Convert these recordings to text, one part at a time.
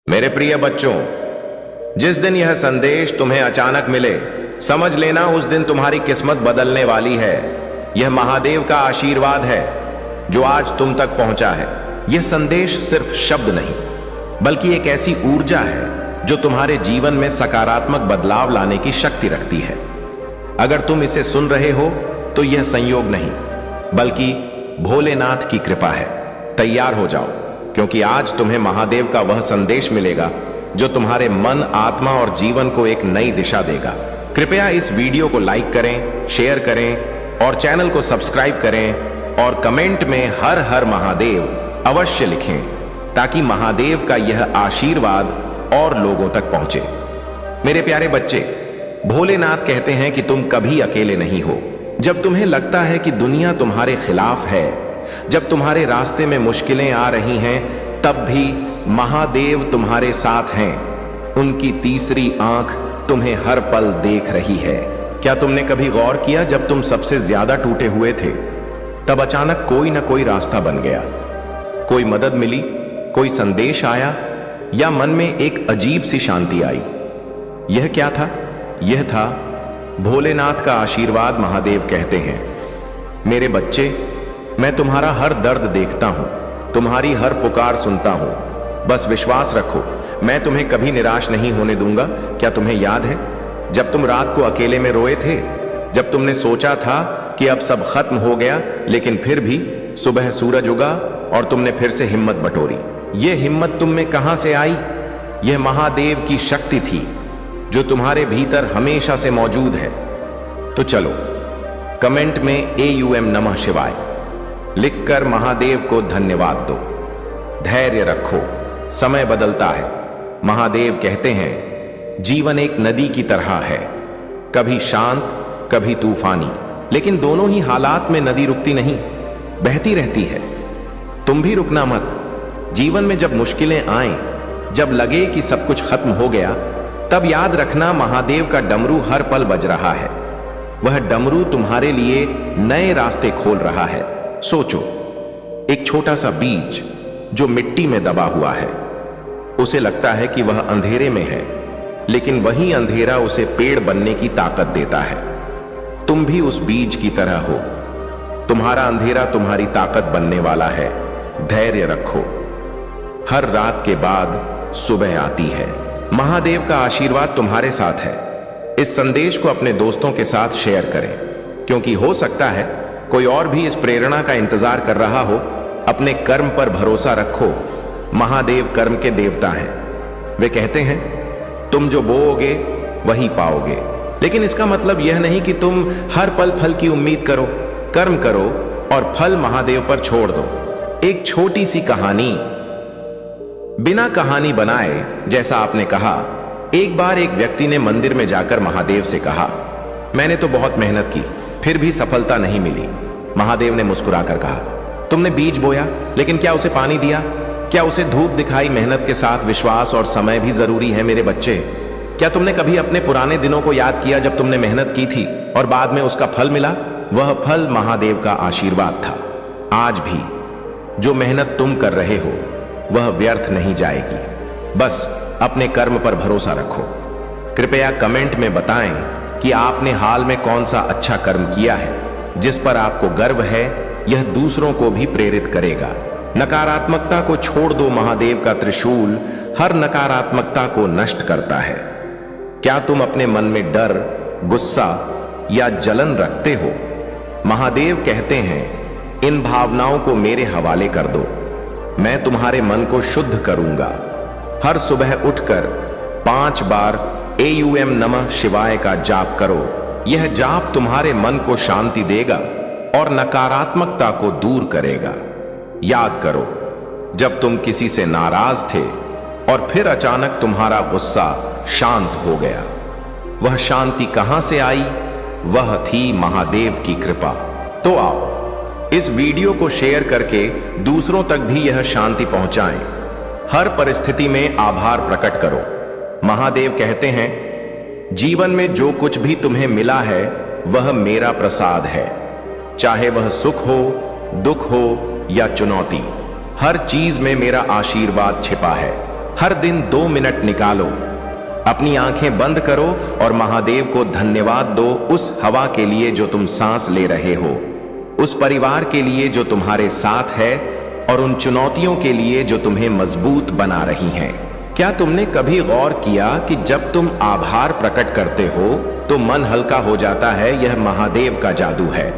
मेरे प्रिय बच्चों, जिस दिन यह संदेश तुम्हें अचानक मिले, समझ लेना उस दिन तुम्हारी किस्मत बदलने वाली है। यह महादेव का आशीर्वाद है जो आज तुम तक पहुंचा है। यह संदेश सिर्फ शब्द नहीं, बल्कि एक ऐसी ऊर्जा है जो तुम्हारे जीवन में सकारात्मक बदलाव लाने की शक्ति रखती है। अगर तुम इसे सुन रहे हो तो यह संयोग नहीं, बल्कि भोलेनाथ की कृपा है। तैयार हो जाओ, क्योंकि आज तुम्हें महादेव का वह संदेश मिलेगा जो तुम्हारे मन, आत्मा और जीवन को एक नई दिशा देगा। कृपया इस वीडियो को लाइक करें, शेयर करें और चैनल को सब्सक्राइब करें और कमेंट में हर हर महादेव अवश्य लिखें, ताकि महादेव का यह आशीर्वाद और लोगों तक पहुंचे। मेरे प्यारे बच्चे, भोलेनाथ कहते हैं कि तुम कभी अकेले नहीं हो। जब तुम्हें लगता है कि दुनिया तुम्हारे खिलाफ है, जब तुम्हारे रास्ते में मुश्किलें आ रही हैं, तब भी महादेव तुम्हारे साथ हैं। उनकी तीसरी आंख तुम्हें हर पल देख रही है। क्या तुमने कभी गौर किया, जब तुम सबसे ज्यादा टूटे हुए थे, तब अचानक कोई ना कोई रास्ता बन गया, कोई मदद मिली, कोई संदेश आया, या मन में एक अजीब सी शांति आई? यह क्या था? यह था भोलेनाथ का आशीर्वाद। महादेव कहते हैं, मेरे बच्चे, मैं तुम्हारा हर दर्द देखता हूं, तुम्हारी हर पुकार सुनता हूं। बस विश्वास रखो, मैं तुम्हें कभी निराश नहीं होने दूंगा। क्या तुम्हें याद है, जब तुम रात को अकेले में रोए थे, जब तुमने सोचा था कि अब सब खत्म हो गया, लेकिन फिर भी सुबह सूरज उगा और तुमने फिर से हिम्मत बटोरी? यह हिम्मत तुम में कहां से आई? यह महादेव की शक्ति थी जो तुम्हारे भीतर हमेशा से मौजूद है। तो चलो, कमेंट में AUM नमः शिवाय लिखकर महादेव को धन्यवाद दो। धैर्य रखो, समय बदलता है। महादेव कहते हैं, जीवन एक नदी की तरह है, कभी शांत, कभी तूफानी, लेकिन दोनों ही हालात में नदी रुकती नहीं, बहती रहती है। तुम भी रुकना मत। जीवन में जब मुश्किलें आएं, जब लगे कि सब कुछ खत्म हो गया, तब याद रखना, महादेव का डमरू हर पल बज रहा है। वह डमरू तुम्हारे लिए नए रास्ते खोल रहा है। सोचो, एक छोटा सा बीज जो मिट्टी में दबा हुआ है, उसे लगता है कि वह अंधेरे में है, लेकिन वही अंधेरा उसे पेड़ बनने की ताकत देता है। तुम भी उस बीज की तरह हो। तुम्हारा अंधेरा तुम्हारी ताकत बनने वाला है। धैर्य रखो, हर रात के बाद सुबह आती है। महादेव का आशीर्वाद तुम्हारे साथ है। इस संदेश को अपने दोस्तों के साथ शेयर करें, क्योंकि हो सकता है कोई और भी इस प्रेरणा का इंतजार कर रहा हो। अपने कर्म पर भरोसा रखो। महादेव कर्म के देवता हैं। वे कहते हैं, तुम जो बोओगे वही पाओगे। लेकिन इसका मतलब यह नहीं कि तुम हर पल फल की उम्मीद करो। कर्म करो और फल महादेव पर छोड़ दो। एक छोटी सी कहानी, बिना कहानी बनाए, जैसा आपने कहा। एक बार एक व्यक्ति ने मंदिर में जाकर महादेव से कहा, मैंने तो बहुत मेहनत की, फिर भी सफलता नहीं मिली। महादेव ने मुस्कुराकर कहा, तुमने बीज बोया, लेकिन क्या उसे पानी दिया? क्या उसे धूप दिखाई? मेहनत के साथ विश्वास और समय भी जरूरी है मेरे बच्चे। क्या तुमने कभी अपने पुराने दिनों को याद किया, जब तुमने मेहनत की थी और बाद में उसका फल मिला? वह फल महादेव का आशीर्वाद था। आज भी जो मेहनत तुम कर रहे हो, वह व्यर्थ नहीं जाएगी। बस अपने कर्म पर भरोसा रखो। कृपया कमेंट में बताएं कि आपने हाल में कौन सा अच्छा कर्म किया है, जिस पर आपको गर्व है। यह दूसरों को भी प्रेरित करेगा। नकारात्मकता को छोड़ दो। महादेव का त्रिशूल हर नकारात्मकता को नष्ट करता है। क्या तुम अपने मन में डर, गुस्सा या जलन रखते हो? महादेव कहते हैं, इन भावनाओं को मेरे हवाले कर दो। मैं तुम्हारे मन को शुद्ध करूंगा। हर सुबह उठकर 5 बार AUM नमः शिवाय का जाप करो। यह जाप तुम्हारे मन को शांति देगा और नकारात्मकता को दूर करेगा। याद करो, जब तुम किसी से नाराज थे और फिर अचानक तुम्हारा गुस्सा शांत हो गया, वह शांति कहां से आई? वह थी महादेव की कृपा। तो आओ, इस वीडियो को शेयर करके दूसरों तक भी यह शांति पहुंचाएं। हर परिस्थिति में आभार प्रकट करो। महादेव कहते हैं, जीवन में जो कुछ भी तुम्हें मिला है, वह मेरा प्रसाद है। चाहे वह सुख हो, दुख हो या चुनौती, हर चीज में मेरा आशीर्वाद छिपा है। हर दिन 2 मिनट निकालो, अपनी आंखें बंद करो और महादेव को धन्यवाद दो उस हवा के लिए जो तुम सांस ले रहे हो, उस परिवार के लिए जो तुम्हारे साथ है और उन चुनौतियों के लिए जो तुम्हें मजबूत बना रही हैं। क्या तुमने कभी गौर किया कि जब तुम आभार प्रकट करते हो तो मन हल्का हो जाता है? यह महादेव का जादू है।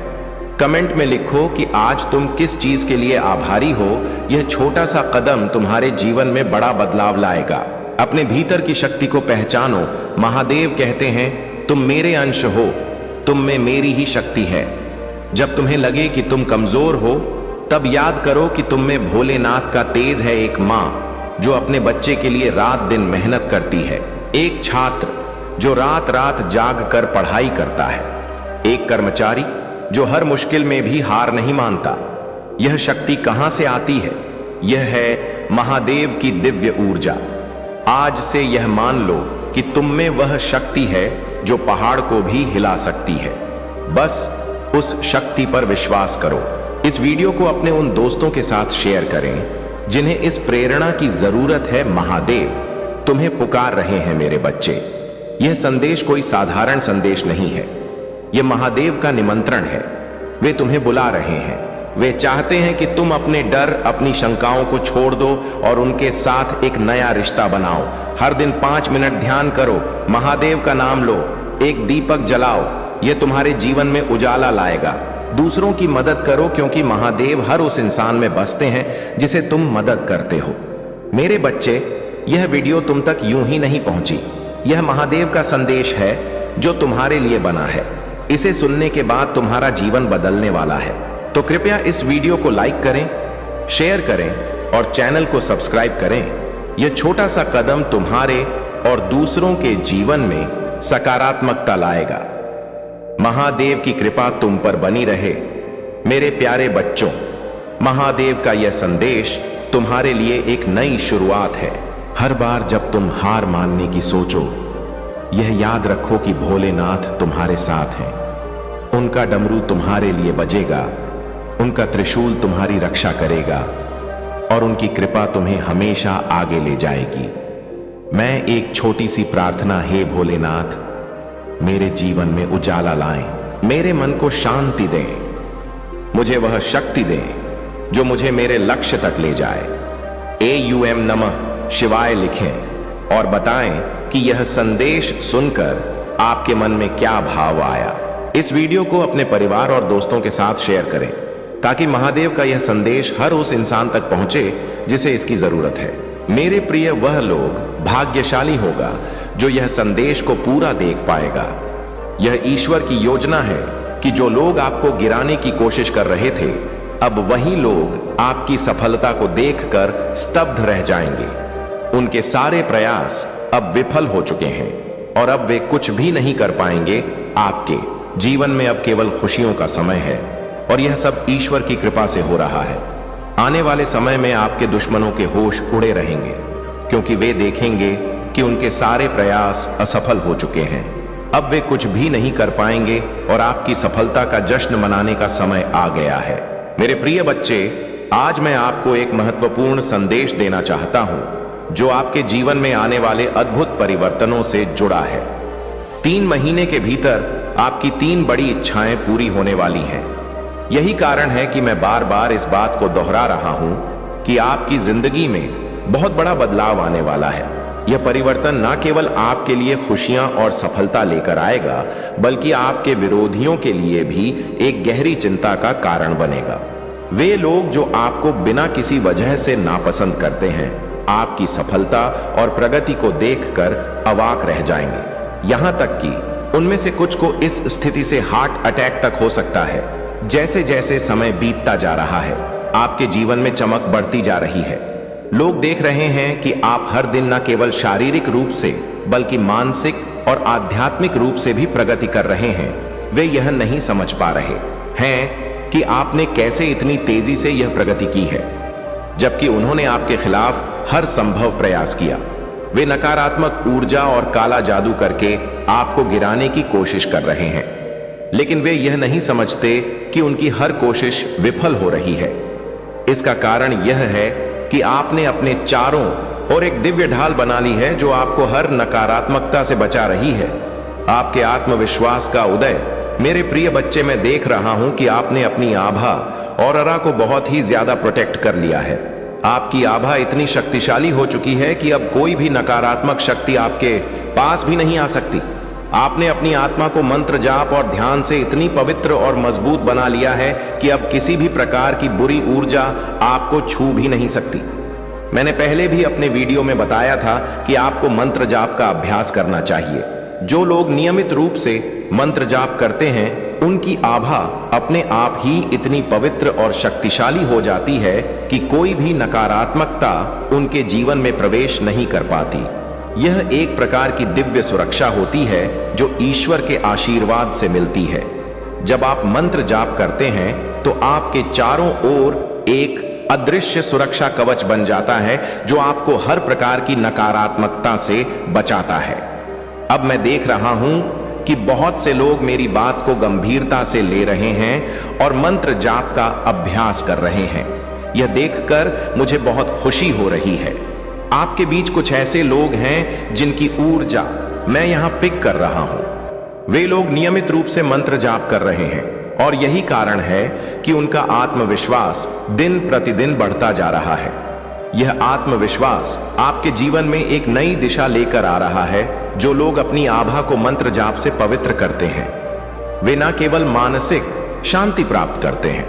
कमेंट में लिखो कि आज तुम किस चीज के लिए आभारी हो। यह छोटा सा कदम तुम्हारे जीवन में बड़ा बदलाव लाएगा। अपने भीतर की शक्ति को पहचानो। महादेव कहते हैं, तुम मेरे अंश हो, तुम में मेरी ही शक्ति है। जब तुम्हें लगे कि तुम कमजोर हो, तब याद करो कि तुम में भोलेनाथ का तेज है। एक माँ जो अपने बच्चे के लिए रात दिन मेहनत करती है, एक छात्र जो रात रात जाग कर पढ़ाई करता है, एक कर्मचारी जो हर मुश्किल में भी हार नहीं मानता। यह शक्ति कहां से आती है? यह है महादेव की दिव्य ऊर्जा। आज से यह मान लो कि तुम में वह शक्ति है जो पहाड़ को भी हिला सकती है। बस उस शक्ति पर विश्वास करो। इस वीडियो को अपने उन दोस्तों के साथ शेयर करें जिन्हें इस प्रेरणा की जरूरत है। महादेव तुम्हें पुकार रहे हैं मेरे बच्चे। यह संदेश कोई साधारण संदेश नहीं है, यह महादेव का निमंत्रण है। वे तुम्हें बुला रहे हैं। वे चाहते हैं कि तुम अपने डर, अपनी शंकाओं को छोड़ दो और उनके साथ एक नया रिश्ता बनाओ। हर दिन 5 मिनट ध्यान करो, महादेव का नाम लो, एक दीपक जलाओ। यह तुम्हारे जीवन में उजाला लाएगा। दूसरों की मदद करो, क्योंकि महादेव हर उस इंसान में बसते हैं जिसे तुम मदद करते हो। मेरे बच्चे, यह वीडियो तुम तक यूं ही नहीं पहुंची। यह महादेव का संदेश है जो तुम्हारे लिए बना है। इसे सुनने के बाद तुम्हारा जीवन बदलने वाला है। तो कृपया इस वीडियो को लाइक करें, शेयर करें और चैनल को सब्सक्राइब करें। यह छोटा सा कदम तुम्हारे और दूसरों के जीवन में सकारात्मकता लाएगा। महादेव की कृपा तुम पर बनी रहे। मेरे प्यारे बच्चों, महादेव का यह संदेश तुम्हारे लिए एक नई शुरुआत है। हर बार जब तुम हार मानने की सोचो, यह याद रखो कि भोलेनाथ तुम्हारे साथ हैं। उनका डमरू तुम्हारे लिए बजेगा, उनका त्रिशूल तुम्हारी रक्षा करेगा और उनकी कृपा तुम्हें हमेशा आगे ले जाएगी। मैं एक छोटी सी प्रार्थना, हे भोलेनाथ, मेरे जीवन में उजाला लाएं, मेरे मन को शांति दें, मुझे वह शक्ति दें जो मुझे मेरे लक्ष्य तक ले जाए। AUM नमः शिवाय लिखें और बताएं कि यह संदेश सुनकर आपके मन में क्या भाव आया। इस वीडियो को अपने परिवार और दोस्तों के साथ शेयर करें ताकि महादेव का यह संदेश हर उस इंसान तक पहुंचे जिसे इसकी जरूरत है। मेरे प्रिय, वह लोग भाग्यशाली होगा जो यह संदेश को पूरा देख पाएगा। यह ईश्वर की योजना है कि जो लोग आपको गिराने की कोशिश कर रहे थे, अब वही लोग आपकी सफलता को देखकर स्तब्ध रह जाएंगे। उनके सारे प्रयास अब विफल हो चुके हैं और अब वे कुछ भी नहीं कर पाएंगे। आपके जीवन में अब केवल खुशियों का समय है और यह सब ईश्वर की कृपा से हो रहा है। आने वाले समय में आपके दुश्मनों के होश उड़े रहेंगे, क्योंकि वे देखेंगे कि उनके सारे प्रयास असफल हो चुके हैं। अब वे कुछ भी नहीं कर पाएंगे और आपकी सफलता का जश्न मनाने का समय आ गया है। मेरे प्रिय बच्चे, आज मैं आपको एक महत्वपूर्ण संदेश देना चाहता हूं जो आपके जीवन में आने वाले अद्भुत परिवर्तनों से जुड़ा है। 3 महीने के भीतर आपकी 3 बड़ी इच्छाएं पूरी होने वाली हैं। यही कारण है कि मैं बार बार इस बात को दोहरा रहा हूं कि आपकी जिंदगी में बहुत बड़ा बदलाव आने वाला है। यह परिवर्तन न केवल आपके लिए खुशियां और सफलता लेकर आएगा, बल्कि आपके विरोधियों के लिए भी एक गहरी चिंता का कारण बनेगा। वे लोग जो आपको बिना किसी वजह से नापसंद करते हैं, आपकी सफलता और प्रगति को देखकर अवाक रह जाएंगे। यहां तक कि उनमें से कुछ को इस स्थिति से हार्ट अटैक तक हो सकता है। जैसे जैसे समय बीतता जा रहा है, आपके जीवन में चमक बढ़ती जा रही है। लोग देख रहे हैं कि आप हर दिन न केवल शारीरिक रूप से बल्कि मानसिक और आध्यात्मिक रूप से भी प्रगति कर रहे हैं। वे यह नहीं समझ पा रहे हैं कि आपने कैसे इतनी तेजी से यह प्रगति की है, जबकि उन्होंने आपके खिलाफ हर संभव प्रयास किया। वे नकारात्मक ऊर्जा और काला जादू करके आपको गिराने की कोशिश कर रहे हैं, लेकिन वे यह नहीं समझते कि उनकी हर कोशिश विफल हो रही है। इसका कारण यह है कि आपने अपने चारों और एक दिव्य ढाल बना ली है जो आपको हर नकारात्मकता से बचा रही है। आपके आत्मविश्वास का उदय। मेरे प्रिय बच्चे, मैं देख रहा हूं कि आपने अपनी आभा और ऑरा को बहुत ही ज्यादा प्रोटेक्ट कर लिया है। आपकी आभा इतनी शक्तिशाली हो चुकी है कि अब कोई भी नकारात्मक शक्ति आपके पास भी नहीं आ सकती। आपने अपनी आत्मा को मंत्र जाप और ध्यान से इतनी पवित्र और मजबूत बना लिया है कि अब किसी भी प्रकार की बुरी ऊर्जा आपको छू भी नहीं सकती। मैंने पहले भी अपने वीडियो में बताया था कि आपको मंत्र जाप का अभ्यास करना चाहिए। जो लोग नियमित रूप से मंत्र जाप करते हैं, उनकी आभा अपने आप ही इतनी पवित्र और शक्तिशाली हो जाती है कि कोई भी नकारात्मकता उनके जीवन में प्रवेश नहीं कर पाती। यह एक प्रकार की दिव्य सुरक्षा होती है जो ईश्वर के आशीर्वाद से मिलती है। जब आप मंत्र जाप करते हैं तो आपके चारों ओर एक अदृश्य सुरक्षा कवच बन जाता है जो आपको हर प्रकार की नकारात्मकता से बचाता है। अब मैं देख रहा हूं कि बहुत से लोग मेरी बात को गंभीरता से ले रहे हैं और मंत्र जाप का अभ्यास कर रहे हैं। यह देखकर मुझे बहुत खुशी हो रही है। आपके बीच कुछ ऐसे लोग हैं जिनकी ऊर्जा मैं यहां पिक कर रहा हूं। वे लोग नियमित रूप से मंत्र जाप कर रहे हैं और यही कारण है कि उनका आत्मविश्वास दिन प्रतिदिन बढ़ता जा रहा है। यह आत्मविश्वास आपके जीवन में एक नई दिशा लेकर आ रहा है। जो लोग अपनी आभा को मंत्र जाप से पवित्र करते हैं, वे न केवल मानसिक शांति प्राप्त करते हैं,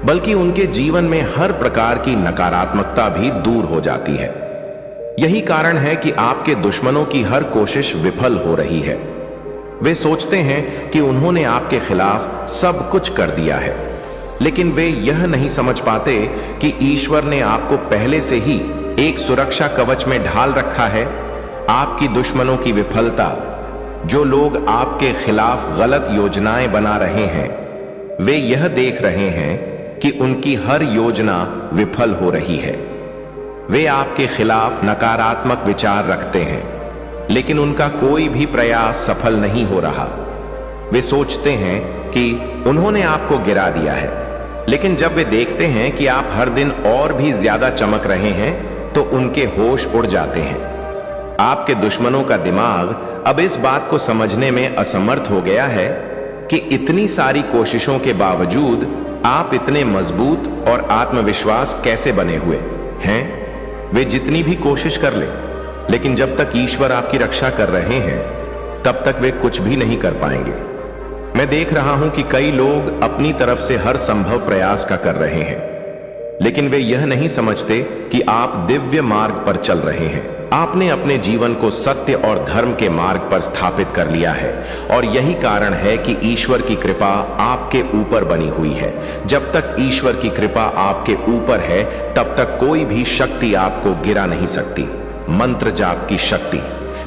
बल्कि उनके जीवन में हर प्रकार की नकारात्मकता भी दूर हो जाती है। यही कारण है कि आपके दुश्मनों की हर कोशिश विफल हो रही है। वे सोचते हैं कि उन्होंने आपके खिलाफ सब कुछ कर दिया है, लेकिन वे यह नहीं समझ पाते कि ईश्वर ने आपको पहले से ही एक सुरक्षा कवच में ढाल रखा है। आपकी दुश्मनों की विफलता, जो लोग आपके खिलाफ गलत योजनाएं बना रहे हैं, वे यह देख रहे हैं कि उनकी हर योजना विफल हो रही है। वे आपके खिलाफ नकारात्मक विचार रखते हैं, लेकिन उनका कोई भी प्रयास सफल नहीं हो रहा। वे सोचते हैं कि उन्होंने आपको गिरा दिया है, लेकिन जब वे देखते हैं कि आप हर दिन और भी ज्यादा चमक रहे हैं, तो उनके होश उड़ जाते हैं। आपके दुश्मनों का दिमाग अब इस बात को समझने में असमर्थ हो गया है कि इतनी सारी कोशिशों के बावजूद आप इतने मजबूत और आत्मविश्वास कैसे बने हुए हैं। वे जितनी भी कोशिश कर ले, लेकिन जब तक ईश्वर आपकी रक्षा कर रहे हैं, तब तक वे कुछ भी नहीं कर पाएंगे। मैं देख रहा हूं कि कई लोग अपनी तरफ से हर संभव प्रयास का कर रहे हैं, लेकिन वे यह नहीं समझते कि आप दिव्य मार्ग पर चल रहे हैं। आपने अपने जीवन को सत्य और धर्म के मार्ग पर स्थापित कर लिया है, और यही कारण है कि ईश्वर की कृपा आपके ऊपर बनी हुई है। जब तक ईश्वर की कृपा आपके ऊपर है, तब तक कोई भी शक्ति आपको गिरा नहीं सकती। मंत्र जाप की शक्ति,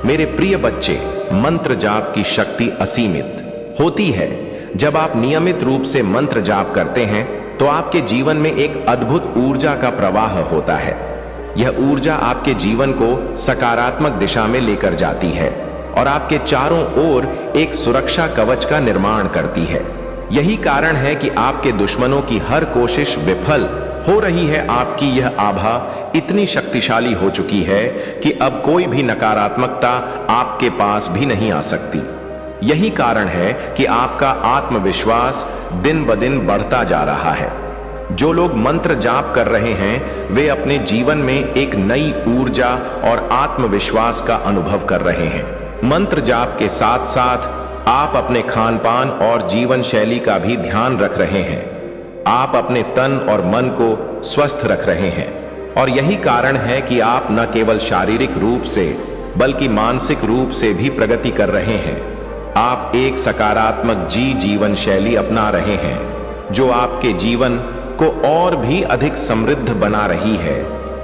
मेरे प्रिय बच्चे, मंत्र जाप की शक्ति असीमित होती है। जब आप नियमित रूप से मंत्र जाप करते हैं, तो आपके जीवन में एक अद्भुत ऊर्जा का प्रवाह होता है। यह ऊर्जा आपके जीवन को सकारात्मक दिशा में लेकर जाती है और आपके चारों ओर एक सुरक्षा कवच का निर्माण करती है। यही कारण है कि आपके दुश्मनों की हर कोशिश विफल हो रही है। आपकी यह आभा इतनी शक्तिशाली हो चुकी है कि अब कोई भी नकारात्मकता आपके पास भी नहीं आ सकती। यही कारण है कि आपका आत्मविश्वास दिन ब दिन बढ़ता जा रहा है। जो लोग मंत्र जाप कर रहे हैं, वे अपने जीवन में एक नई ऊर्जा और आत्मविश्वास का अनुभव कर रहे हैं। मंत्र जाप के साथ साथ आप अपने खान पान और जीवन शैली का भी ध्यान रख रहे हैं। आप अपने तन और मन को स्वस्थ रख रहे हैं, और यही कारण है कि आप न केवल शारीरिक रूप से बल्कि मानसिक रूप से भी प्रगति कर रहे हैं। आप एक सकारात्मक जीवन शैली अपना रहे हैं, जो आपके जीवन को और भी अधिक समृद्ध बना रही है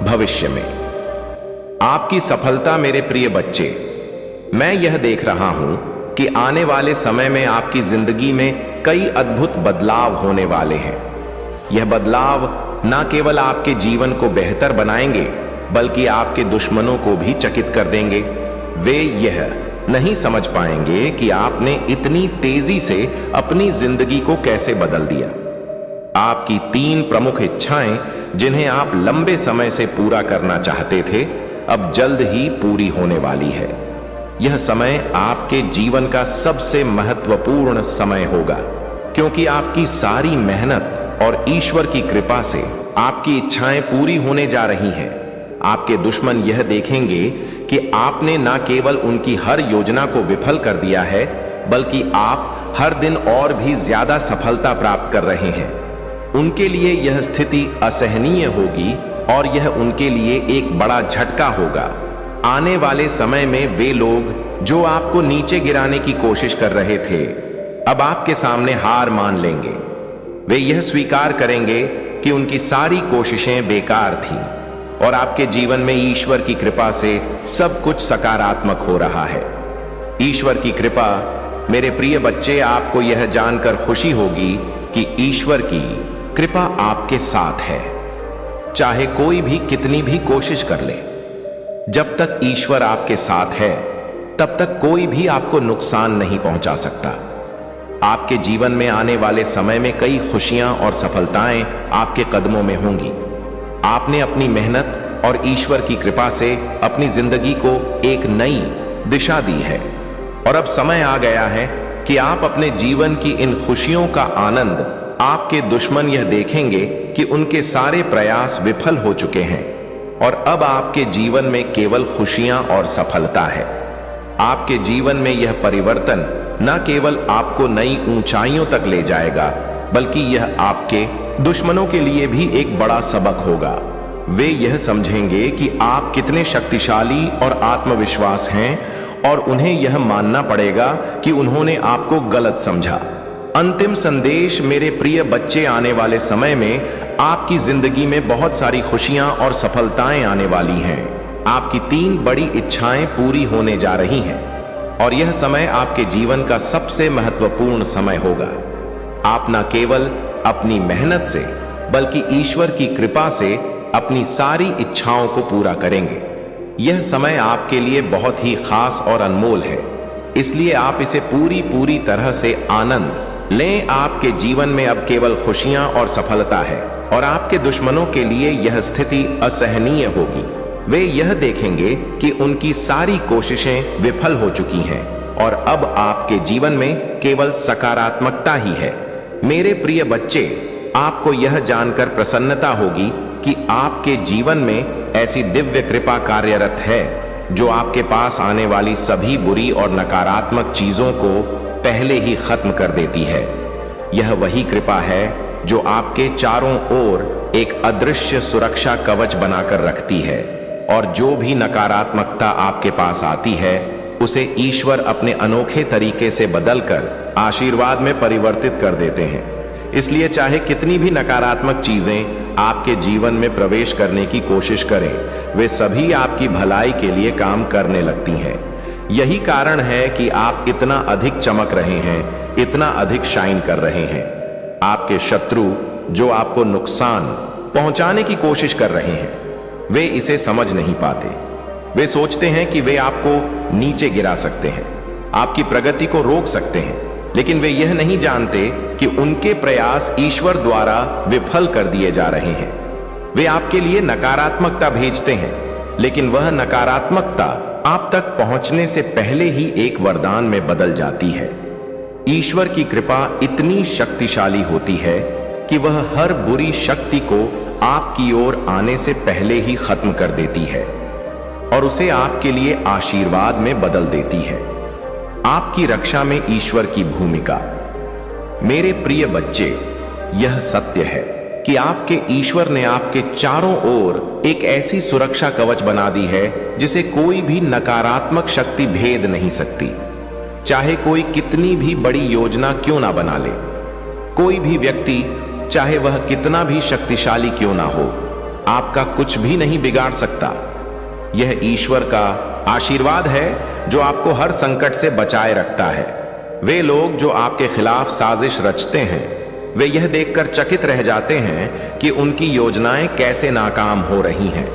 भविष्य में। आपकी सफलता, मेरे प्रिय बच्चे, मैं यह देख रहा हूं कि आने वाले समय में आपकी जिंदगी में कई अद्भुत बदलाव होने वाले हैं। यह बदलाव न केवल आपके जीवन को बेहतर बनाएंगे, बल्कि आपके दुश्मनों को भी चकित कर देंगे। वे यह नहीं समझ पाएंगे कि आपने इतनी तेजी से अपनी जिंदगी को कैसे बदल दिया। आपकी 3 प्रमुख इच्छाएं, जिन्हें आप लंबे समय से पूरा करना चाहते थे, अब जल्द ही पूरी होने वाली है। यह समय आपके जीवन का सबसे महत्वपूर्ण समय होगा, क्योंकि आपकी सारी मेहनत और ईश्वर की कृपा से आपकी इच्छाएं पूरी होने जा रही हैं। आपके दुश्मन यह देखेंगे कि आपने न केवल उनकी हर योजना को विफल कर दिया है, बल्कि आप हर दिन और भी ज्यादा सफलता प्राप्त कर रहे हैं। उनके लिए यह स्थिति असहनीय होगी और यह उनके लिए एक बड़ा झटका होगा। आने वाले समय में वे लोग जो आपको नीचे गिराने की कोशिश कर रहे थे, अब आपके सामने हार मान लेंगे। वे यह स्वीकार करेंगे कि उनकी सारी कोशिशें बेकार थीं और आपके जीवन में ईश्वर की कृपा से सब कुछ सकारात्मक हो रहा है। ईश्वर की कृपा, मेरे प्रिय बच्चे, आपको यह जानकर खुशी होगी कि ईश्वर की कृपा आपके साथ है। चाहे कोई भी कितनी भी कोशिश कर ले, जब तक ईश्वर आपके साथ है तब तक कोई भी आपको नुकसान नहीं पहुंचा सकता। आपके जीवन में आने वाले समय में कई खुशियां और सफलताएं आपके कदमों में होंगी। आपने अपनी मेहनत और ईश्वर की कृपा से अपनी जिंदगी को एक नई दिशा दी है और अब समय आ गया है कि आप अपने जीवन की इन खुशियों का आनंद, आपके दुश्मन यह देखेंगे कि उनके सारे प्रयास विफल हो चुके हैं और अब आपके जीवन में केवल खुशियां और सफलता है। आपके जीवन में यह परिवर्तन न केवल आपको नई ऊंचाइयों तक ले जाएगा, बल्कि यह आपके दुश्मनों के लिए भी एक बड़ा सबक होगा। वे यह समझेंगे कि आप कितने शक्तिशाली और आत्मविश्वास हैं और उन्हें यह मानना पड़ेगा कि उन्होंने आपको गलत समझा। अंतिम संदेश, मेरे प्रिय बच्चे, आने वाले समय में आपकी जिंदगी में बहुत सारी खुशियां और सफलताएं आने वाली हैं। आपकी 3 बड़ी इच्छाएं पूरी होने जा रही हैं और यह समय आपके जीवन का सबसे महत्वपूर्ण समय होगा। आप न केवल अपनी मेहनत से, बल्कि ईश्वर की कृपा से अपनी सारी इच्छाओं को पूरा करेंगे। यह समय आपके लिए बहुत ही खास और अनमोल है, इसलिए आप इसे पूरी तरह से आनंद लें। आपके जीवन में अब केवल खुशियां और सफलता है और आपके दुश्मनों के लिए यह स्थिति असहनीय होगी। वे यह देखेंगे कि उनकी सारी कोशिशें विफल हो चुकी हैं और अब आपके जीवन में केवल सकारात्मकता ही है। मेरे प्रिय बच्चे, आपको यह जानकर प्रसन्नता होगी कि आपके जीवन में ऐसी दिव्य कृपा कार्यरत है जो आपके पास आने वाली सभी बुरी और नकारात्मक चीजों को पहले ही खत्म कर देती है। यह वही कृपा है जो आपके चारों ओर एक अदृश्य सुरक्षा कवच बनाकर रखती है और जो भी नकारात्मकता आपके पास आती है उसे ईश्वर अपने अनोखे तरीके से बदलकर आशीर्वाद में परिवर्तित कर देते हैं। इसलिए चाहे कितनी भी नकारात्मक चीजें आपके जीवन में प्रवेश करने की कोशिश करें, वे सभी आपकी भलाई के लिए काम करने लगती हैं। यही कारण है कि आप इतना अधिक चमक रहे हैं, इतना अधिक शाइन कर रहे हैं। आपके शत्रु जो आपको नुकसान पहुंचाने की कोशिश कर रहे हैं, वे इसे समझ नहीं पाते। वे सोचते हैं कि वे आपको नीचे गिरा सकते हैं, आपकी प्रगति को रोक सकते हैं, लेकिन वे यह नहीं जानते कि उनके प्रयास ईश्वर द्वारा विफल कर दिए जा रहे हैं। वे आपके लिए नकारात्मकता भेजते हैं, लेकिन वह नकारात्मकता आप तक पहुंचने से पहले ही एक वरदान में बदल जाती है। ईश्वर की कृपा इतनी शक्तिशाली होती है कि वह हर बुरी शक्ति को आपकी ओर आने से पहले ही खत्म कर देती है और उसे आपके लिए आशीर्वाद में बदल देती है। आपकी रक्षा में ईश्वर की भूमिका। मेरे प्रिय बच्चे, यह सत्य है कि आपके ईश्वर ने आपके चारों ओर एक ऐसी सुरक्षा कवच बना दी है जिसे कोई भी नकारात्मक शक्ति भेद नहीं सकती। चाहे कोई कितनी भी बड़ी योजना क्यों ना बना ले, कोई भी व्यक्ति चाहे वह कितना भी शक्तिशाली क्यों ना हो, आपका कुछ भी नहीं बिगाड़ सकता। यह ईश्वर का आशीर्वाद है जो आपको हर संकट से बचाए रखता है। वे लोग जो आपके खिलाफ साजिश रचते हैं, वे यह देखकर चकित रह जाते हैं कि उनकी योजनाएं कैसे नाकाम हो रही हैं।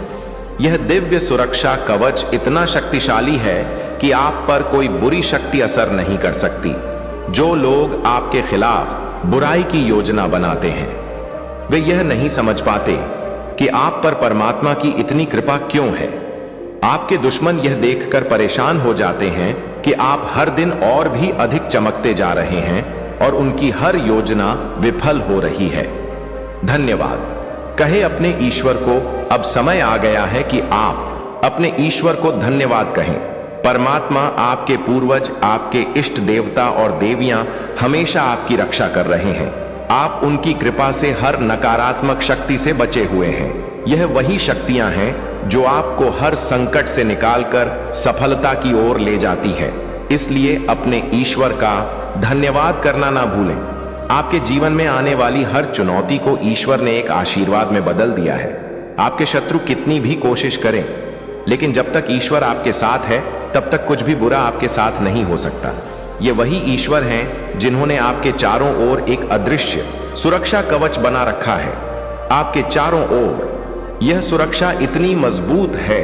यह दिव्य सुरक्षा कवच इतना शक्तिशाली है कि आप पर कोई बुरी शक्ति असर नहीं कर सकती। जो लोग आपके खिलाफ बुराई की योजना बनाते हैं, वे यह नहीं समझ पाते कि आप पर परमात्मा की इतनी कृपा क्यों है। आपके दुश्मन यह देखकर परेशान हो जाते हैं कि आप हर दिन और भी अधिक चमकते जा रहे हैं और उनकी हर योजना विफल हो रही है। धन्यवाद कहे अपने ईश्वर को। अब समय आ गया है कि आप अपने ईश्वर को धन्यवाद कहें। परमात्मा, आपके पूर्वज, आपके इष्ट देवता और देवियां हमेशा आपकी रक्षा कर रहे हैं। आप उनकी कृपा से हर नकारात्मक शक्ति से बचे हुए हैं। यह वही शक्तियां हैं जो आपको हर संकट से निकालकर सफलता की ओर ले जाती है। इसलिए अपने ईश्वर का धन्यवाद करना ना भूलें। आपके जीवन में आने वाली हर चुनौती को ईश्वर ने एक आशीर्वाद में बदल दिया है। आपके शत्रु कितनी भी कोशिश करें, लेकिन जब तक ईश्वर आपके साथ है तब तक कुछ भी बुरा आपके साथ नहीं हो सकता। ये वही ईश्वर हैं जिन्होंने आपके चारों ओर एक अदृश्य सुरक्षा कवच बना रखा है। आपके चारों ओर यह सुरक्षा इतनी मजबूत है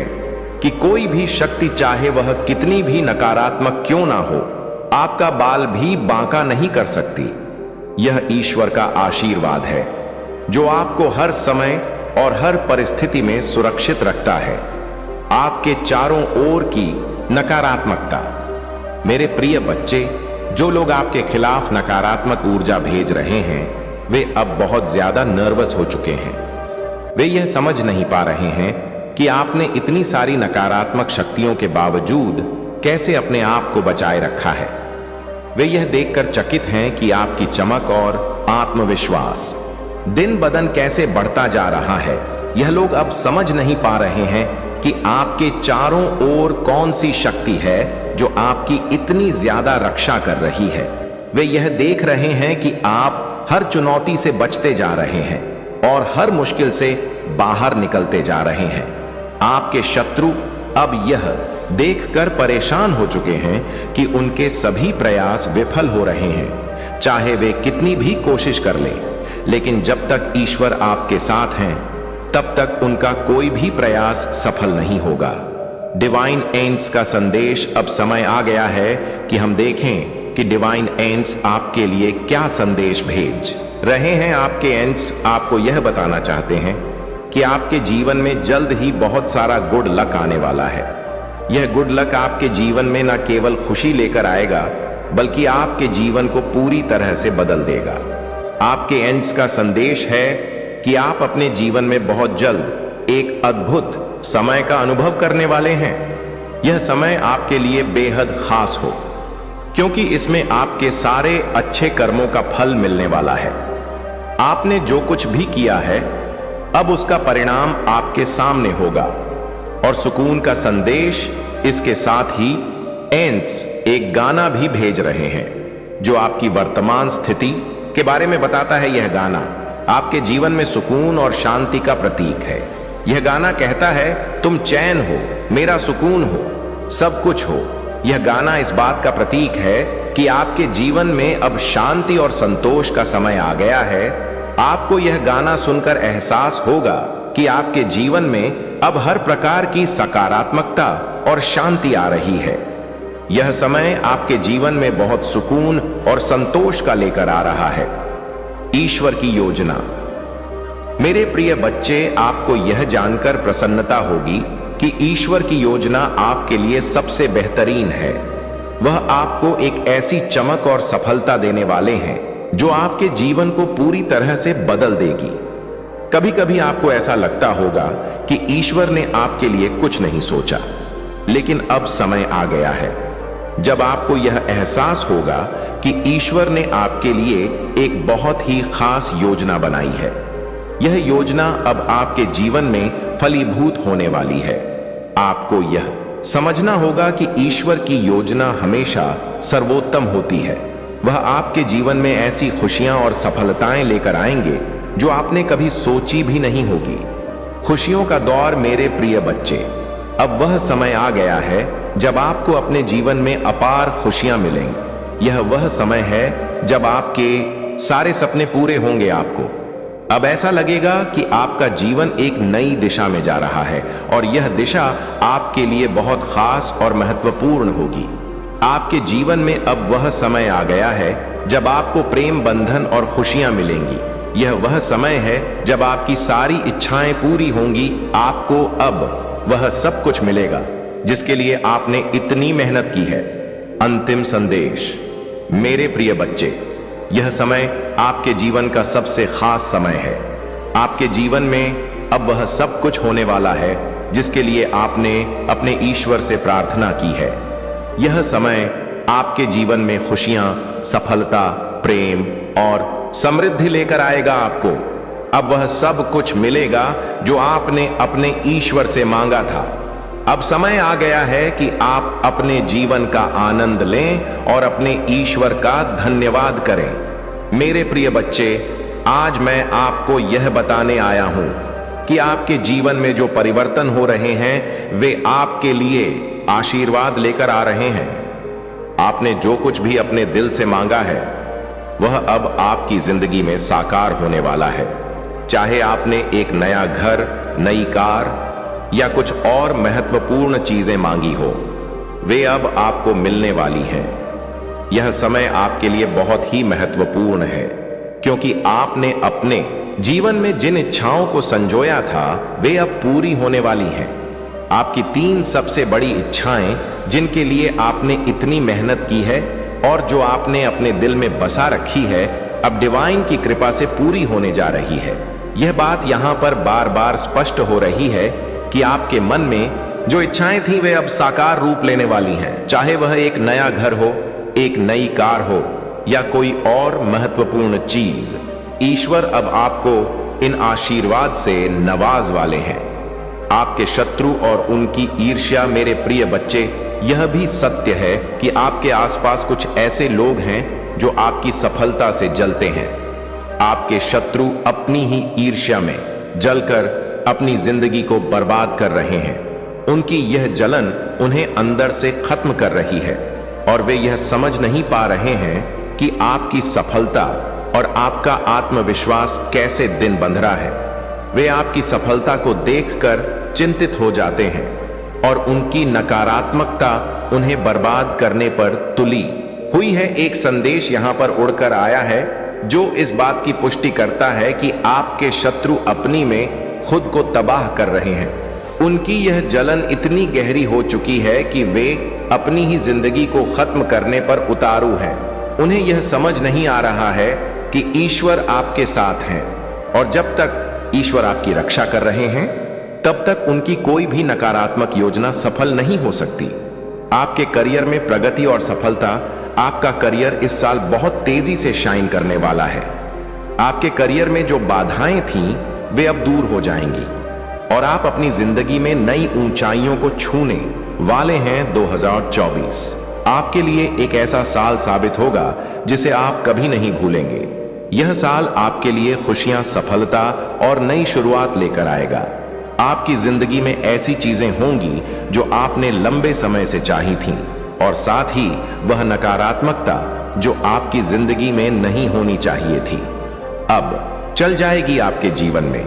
कि कोई भी शक्ति, चाहे वह कितनी भी नकारात्मक क्यों ना हो, आपका बाल भी बांका नहीं कर सकती। यह ईश्वर का आशीर्वाद है जो आपको हर समय और हर परिस्थिति में सुरक्षित रखता है। आपके चारों ओर की नकारात्मकता। मेरे प्रिय बच्चे, जो लोग आपके खिलाफ नकारात्मक ऊर्जा भेज रहे हैं वे अब बहुत ज्यादा नर्वस हो चुके हैं। वे यह समझ नहीं पा रहे हैं कि आपने इतनी सारी नकारात्मक शक्तियों के बावजूद कैसे अपने आप को बचाए रखा है। वे यह देखकर चकित हैं कि आपकी चमक और आत्मविश्वास दिन ब दिन कैसे बढ़ता जा रहा है। यह लोग अब समझ नहीं पा रहे हैं कि आपके चारों ओर कौन सी शक्ति है जो आपकी इतनी ज्यादा रक्षा कर रही है। वे यह देख रहे हैं कि आप हर चुनौती से बचते जा रहे हैं और हर मुश्किल से बाहर निकलते जा रहे हैं। आपके शत्रु अब यह देखकर परेशान हो चुके हैं कि उनके सभी प्रयास विफल हो रहे हैं, चाहे वे कितनी भी कोशिश कर लें। लेकिन जब तक ईश्वर आपके साथ हैं तब तक उनका कोई भी प्रयास सफल नहीं होगा। डिवाइन एंड्स का संदेश। अब समय आ गया है कि हम देखें कि डिवाइन एंड्स आपके लिए क्या संदेश भेज रहे हैं। आपके एंड्स आपको यह बताना चाहते हैं कि आपके जीवन में जल्द ही बहुत सारा गुड लक आने वाला है। यह गुड लक आपके जीवन में न केवल खुशी लेकर आएगा बल्कि आपके जीवन को पूरी तरह से बदल देगा। आपके एंड्स का संदेश है कि आप अपने जीवन में बहुत जल्द एक अद्भुत समय का अनुभव करने वाले हैं। यह समय आपके लिए बेहद खास हो क्योंकि इसमें आपके सारे अच्छे कर्मों का फल मिलने वाला है। आपने जो कुछ भी किया है अब उसका परिणाम आपके सामने होगा। और सुकून का संदेश इसके साथ ही एंड्स एक गाना भी भेज रहे हैं जो आपकी वर्तमान स्थिति के बारे में बताता है। यह गाना आपके जीवन में सुकून और शांति का प्रतीक है। यह गाना कहता है, तुम चैन हो, मेरा सुकून हो, सब कुछ हो। यह गाना इस बात का प्रतीक है कि आपके जीवन में अब शांति और संतोष का समय आ गया है। आपको यह गाना सुनकर एहसास होगा कि आपके जीवन में अब हर प्रकार की सकारात्मकता और शांति आ रही है। यह समय आपके जीवन में बहुत सुकून और संतोष का लेकर आ रहा है। ईश्वर की योजना। मेरे प्रिय बच्चे, आपको यह जानकर प्रसन्नता होगी कि ईश्वर की योजना आपके लिए सबसे बेहतरीन है। वह आपको एक ऐसी चमक और सफलता देने वाले हैं जो आपके जीवन को पूरी तरह से बदल देगी। कभी कभी आपको ऐसा लगता होगा कि ईश्वर ने आपके लिए कुछ नहीं सोचा, लेकिन अब समय आ गया है जब आपको यह एहसास होगा कि ईश्वर ने आपके लिए एक बहुत ही खास योजना बनाई है। यह योजना अब आपके जीवन में फलीभूत होने वाली है। आपको यह समझना होगा कि ईश्वर की योजना हमेशा सर्वोत्तम होती है। वह आपके जीवन में ऐसी खुशियां और सफलताएं लेकर आएंगे जो आपने कभी सोची भी नहीं होगी। खुशियों का दौर। मेरे प्रिय बच्चे, अब वह समय आ गया है जब आपको अपने जीवन में अपार खुशियां मिलेंगी। यह वह समय है जब आपके सारे सपने पूरे होंगे। आपको अब ऐसा लगेगा कि आपका जीवन एक नई दिशा में जा रहा है और यह दिशा आपके लिए बहुत खास और महत्वपूर्ण होगी। आपके जीवन में अब वह समय आ गया है जब आपको प्रेम बंधन और खुशियां मिलेंगी। यह वह समय है जब आपकी सारी इच्छाएं पूरी होंगी। आपको अब वह सब कुछ मिलेगा जिसके लिए आपने इतनी मेहनत की है। अंतिम संदेश। मेरे प्रिय बच्चे, यह समय आपके जीवन का सबसे खास समय है। आपके जीवन में अब वह सब कुछ होने वाला है जिसके लिए आपने अपने ईश्वर से प्रार्थना की है। यह समय आपके जीवन में खुशियां, सफलता, प्रेम और समृद्धि लेकर आएगा आपको। अब वह सब कुछ मिलेगा जो आपने अपने ईश्वर से मांगा था। अब समय आ गया है कि आप अपने जीवन का आनंद लें और अपने ईश्वर का धन्यवाद करें। मेरे प्रिय बच्चे, आज मैं आपको यह बताने आया हूं कि आपके जीवन में जो परिवर्तन हो रहे हैं वे आपके लिए आशीर्वाद लेकर आ रहे हैं। आपने जो कुछ भी अपने दिल से मांगा है वह अब आपकी जिंदगी में साकार होने वाला है। चाहे आपने एक नया घर, नई कार या कुछ और महत्वपूर्ण चीजें मांगी हो, वे अब आपको मिलने वाली हैं। यह समय आपके लिए बहुत ही महत्वपूर्ण है क्योंकि आपने अपने जीवन में जिन इच्छाओं को संजोया था वे अब पूरी होने वाली हैं। आपकी 3 सबसे बड़ी इच्छाएं जिनके लिए आपने इतनी मेहनत की है और जो आपने अपने दिल में बसा रखी है, अब डिवाइन की कृपा से पूरी होने जा रही है। यह बात यहां पर बार बार स्पष्ट हो रही है कि आपके मन में जो इच्छाएं थी वे अब साकार रूप लेने वाली हैं। चाहे वह एक नया घर हो, एक नई कार हो या कोई और महत्वपूर्ण चीज, ईश्वर अब आपको इन आशीर्वाद से नवाज वाले हैं। आपके शत्रु और उनकी ईर्ष्या, मेरे प्रिय बच्चे, यह भी सत्य है कि आपके आसपास कुछ ऐसे लोग हैं जो आपकी सफलता से जलते हैं। आपके शत्रु अपनी ही ईर्ष्या में जलकर अपनी जिंदगी को बर्बाद कर रहे हैं। उनकी यह जलन उन्हें अंदर से खत्म कर रही है और वे यह समझ नहीं पा रहे हैं कि आपकी सफलता और आपका आत्मविश्वास कैसे दिन बंध रहा है। वे आपकी सफलता को देखकर चिंतित हो जाते हैं और उनकी नकारात्मकता उन्हें बर्बाद करने पर तुली हुई है। एक संदेश यहां पर उड़कर आया है जो इस बात की पुष्टि करता है कि आपके शत्रु अपनी में खुद को तबाह कर रहे हैं। उनकी यह जलन इतनी गहरी हो चुकी है कि वे अपनी ही जिंदगी को खत्म करने पर उतारू हैं। उन्हें यह समझ नहीं आ रहा है कि ईश्वर आपके साथ हैं और जब तक ईश्वर आपकी रक्षा कर रहे हैं तब तक उनकी कोई भी नकारात्मक योजना सफल नहीं हो सकती। आपके करियर में प्रगति और सफलता, आपका करियर इस साल बहुत तेजी से शाइन करने वाला है। आपके करियर में जो बाधाएं थीं वे अब दूर हो जाएंगी और आप अपनी जिंदगी में नई ऊंचाइयों को छूने वाले हैं। 2024 आपके लिए एक ऐसा साल साबित होगा जिसे आप कभी नहीं भूलेंगे। यह साल आपके लिए खुशियां, सफलता और नई शुरुआत लेकर आएगा। आपकी जिंदगी में ऐसी चीजें होंगी जो आपने लंबे समय से चाही थीं और साथ ही वह नकारात्मकता जो आपकी जिंदगी में नहीं होनी चाहिए थी अब चल जाएगी आपके जीवन में।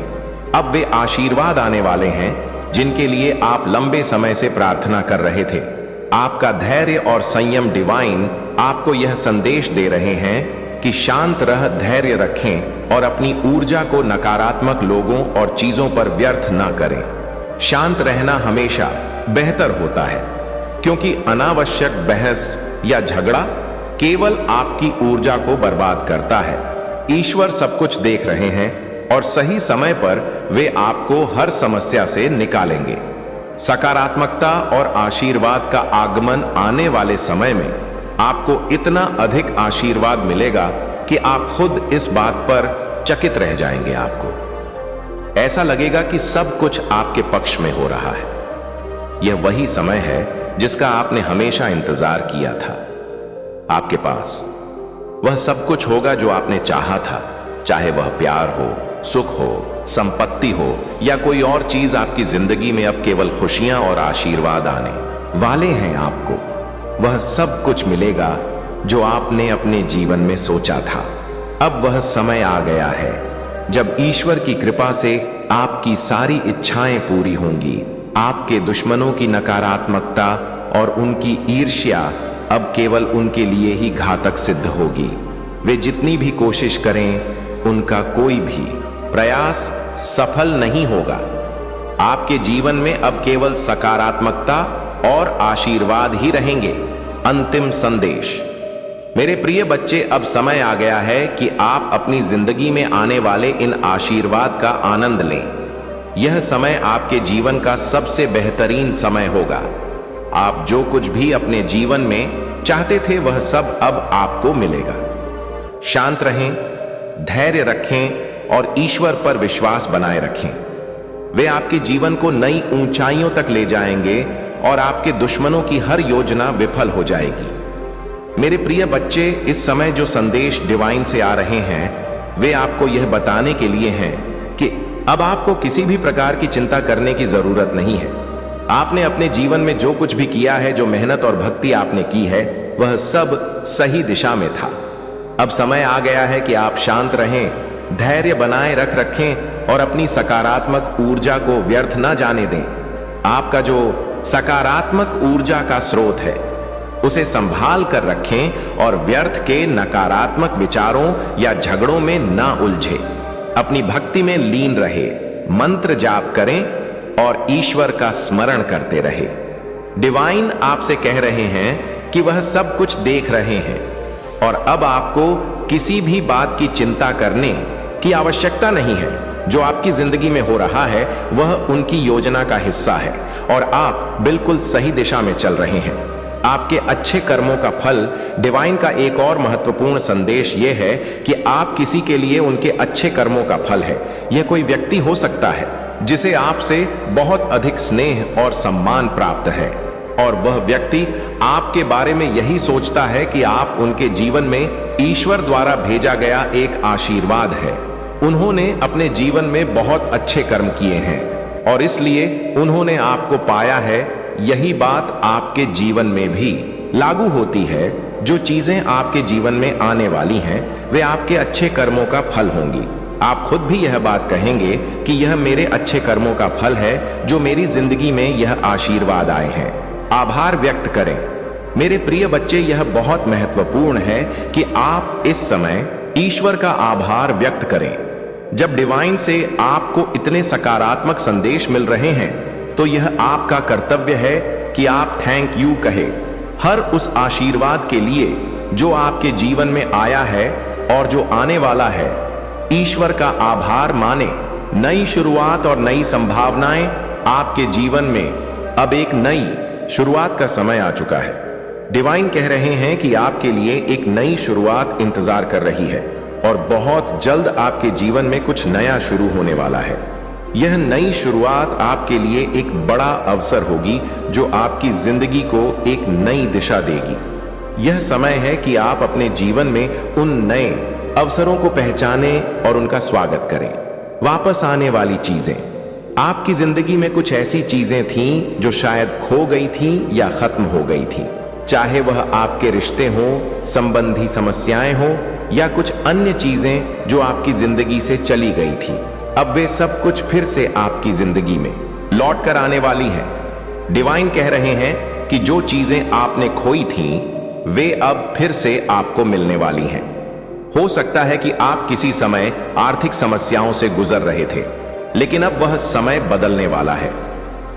अब वे आशीर्वाद आने वाले हैं जिनके लिए आप लंबे समय से प्रार्थना कर रहे थे। आपका धैर्य और संयम, डिवाइन आपको यह संदेश दे रहे हैं कि शांत रह, धैर्य रखें और अपनी ऊर्जा को नकारात्मक लोगों और चीजों पर व्यर्थ ना करें। शांत रहना हमेशा बेहतर होता है क्योंकि अनावश्यक बहस या झगड़ा केवल आपकी ऊर्जा को बर्बाद करता है। ईश्वर सब कुछ देख रहे हैं और सही समय पर वे आपको हर समस्या से निकालेंगे। सकारात्मकता और आशीर्वाद का आगमन आने वाले समय में आपको इतना अधिक आशीर्वाद मिलेगा कि आप खुद इस बात पर चकित रह जाएंगे। आपको ऐसा लगेगा कि सब कुछ आपके पक्ष में हो रहा है। यह वही समय है जिसका आपने हमेशा इंतजार किया था। आपके पास वह सब कुछ होगा जो आपने चाहा था, चाहे वह प्यार हो, सुख हो, संपत्ति हो या कोई और चीज। आपकी जिंदगी में अब केवल खुशियां और आशीर्वाद आने वाले हैं। आपको वह सब कुछ मिलेगा जो आपने अपने जीवन में सोचा था। अब वह समय आ गया है जब ईश्वर की कृपा से आपकी सारी इच्छाएं पूरी होंगी। आपके दुश्मनों की नकारात्मकता और उनकी ईर्ष्या अब केवल उनके लिए ही घातक सिद्ध होगी। वे जितनी भी कोशिश करें, उनका कोई भी प्रयास सफल नहीं होगा। आपके जीवन में अब केवल सकारात्मकता और आशीर्वाद ही रहेंगे। अंतिम संदेश। मेरे प्रिय बच्चे, अब समय आ गया है कि आप अपनी जिंदगी में आने वाले इन आशीर्वाद का आनंद लें। यह समय आपके जीवन का सबसे बेहतरीन समय होगा। आप जो कुछ भी अपने जीवन में चाहते थे वह सब अब आपको मिलेगा। शांत रहें, धैर्य रखें और ईश्वर पर विश्वास बनाए रखें। वे आपके जीवन को नई ऊंचाइयों तक ले जाएंगे और आपके दुश्मनों की हर योजना विफल हो जाएगी। मेरे प्रिय बच्चे, इस समय जो संदेश डिवाइन से आ रहे हैं वे आपको यह बताने के लिए हैं कि अब आपको किसी भी प्रकार की चिंता करने की जरूरत नहीं है। आपने अपने जीवन में जो कुछ भी किया है, जो मेहनत और भक्ति आपने की है, वह सब सही दिशा में था। अब समय आ गया है कि आप शांत रहें, धैर्य बनाए रखें और अपनी सकारात्मक ऊर्जा को व्यर्थ न जाने दें। आपका जो सकारात्मक ऊर्जा का स्रोत है उसे संभाल कर रखें और व्यर्थ के नकारात्मक विचारों या झगड़ों में ना उलझे। अपनी भक्ति में लीन रहे, मंत्र जाप करें और ईश्वर का स्मरण करते रहे। डिवाइन आपसे कह रहे हैं कि वह सब कुछ देख रहे हैं और अब आपको किसी भी बात की चिंता करने की आवश्यकता नहीं है। जो आपकी जिंदगी में हो रहा है वह उनकी योजना का हिस्सा है और आप बिल्कुल सही दिशा में चल रहे हैं। आपके अच्छे कर्मों का फल। डिवाइन का एक और महत्वपूर्ण संदेश यह है कि आप किसी के लिए उनके अच्छे कर्मों का फल है। यह कोई व्यक्ति हो सकता है जिसे आपसे बहुत अधिक स्नेह और सम्मान प्राप्त है और वह व्यक्ति आपके बारे में यही सोचता है कि आप उनके जीवन में ईश्वर द्वारा भेजा गया एक आशीर्वाद है। उन्होंने अपने जीवन में बहुत अच्छे कर्म किए हैं और इसलिए उन्होंने आपको पाया है। यही बात आपके जीवन में भी लागू होती है। जो चीजें आपके जीवन में आने वाली हैं वे आपके अच्छे कर्मों का फल होंगी। आप खुद भी यह बात कहेंगे कि यह मेरे अच्छे कर्मों का फल है जो मेरी जिंदगी में यह आशीर्वाद आए हैं। आभार व्यक्त करें। मेरे प्रिय बच्चे, यह बहुत महत्वपूर्ण है कि आप इस समय ईश्वर का आभार व्यक्त करें। जब डिवाइन से आपको इतने सकारात्मक संदेश मिल रहे हैं तो यह आपका कर्तव्य है कि आप थैंक यू कहें हर उस आशीर्वाद के लिए जो आपके जीवन में आया है और जो आने वाला है। ईश्वर का आभार माने। नई शुरुआत और नई संभावनाएं आपके जीवन में। अब एक नई शुरुआत का समय आ चुका है। डिवाइन कह रहे हैं कि आपके लिए एक नई शुरुआत इंतजार कर रही है और बहुत जल्द आपके जीवन में कुछ नया शुरू होने वाला है। यह नई शुरुआत आपके लिए एक बड़ा अवसर होगी जो आपकी जिंदगी को एक नई दिशा देगी। यह समय है कि आप अपने जीवन में उन नए अवसरों को पहचानें और उनका स्वागत करें। वापस आने वाली चीजें। आपकी जिंदगी में कुछ ऐसी चीजें थीं जो शायद खो गई थीं या खत्म हो गई थीं, चाहे वह आपके रिश्ते हों, संबंधी समस्याएं हों या कुछ अन्य चीजें जो आपकी जिंदगी से चली गई थी। अब वे सब कुछ फिर से आपकी जिंदगी में लौट कर आने वाली हैं। डिवाइन कह रहे हैं कि जो चीजें आपने खोई थीं वे अब फिर से आपको मिलने वाली हैं। हो सकता है कि आप किसी समय आर्थिक समस्याओं से गुजर रहे थे, लेकिन अब वह समय बदलने वाला है।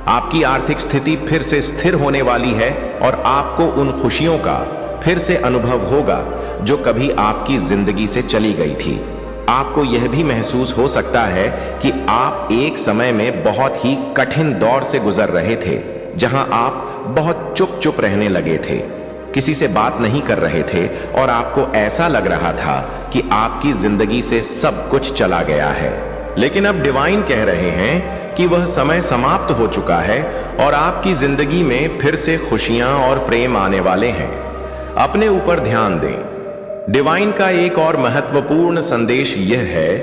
आपकी आर्थिक स्थिति फिर से स्थिर होने वाली है और आपको उन खुशियों का फिर से अनुभव होगा जो कभी आपकी जिंदगी से चली गई थी। आपको यह भी महसूस हो सकता है कि आप एक समय में बहुत ही कठिन दौर से गुजर रहे थे, जहां आप बहुत चुप रहने लगे थे, किसी से बात नहीं कर रहे थे और आपको ऐसा लग रहा था कि आपकी जिंदगी से सब कुछ चला गया है। लेकिन अब डिवाइन कह रहे हैं कि वह समय समाप्त हो चुका है और आपकी जिंदगी में फिर से खुशियां और प्रेम आने वाले हैं। अपने ऊपर ध्यान दें। डिवाइन का एक और महत्वपूर्ण संदेश यह है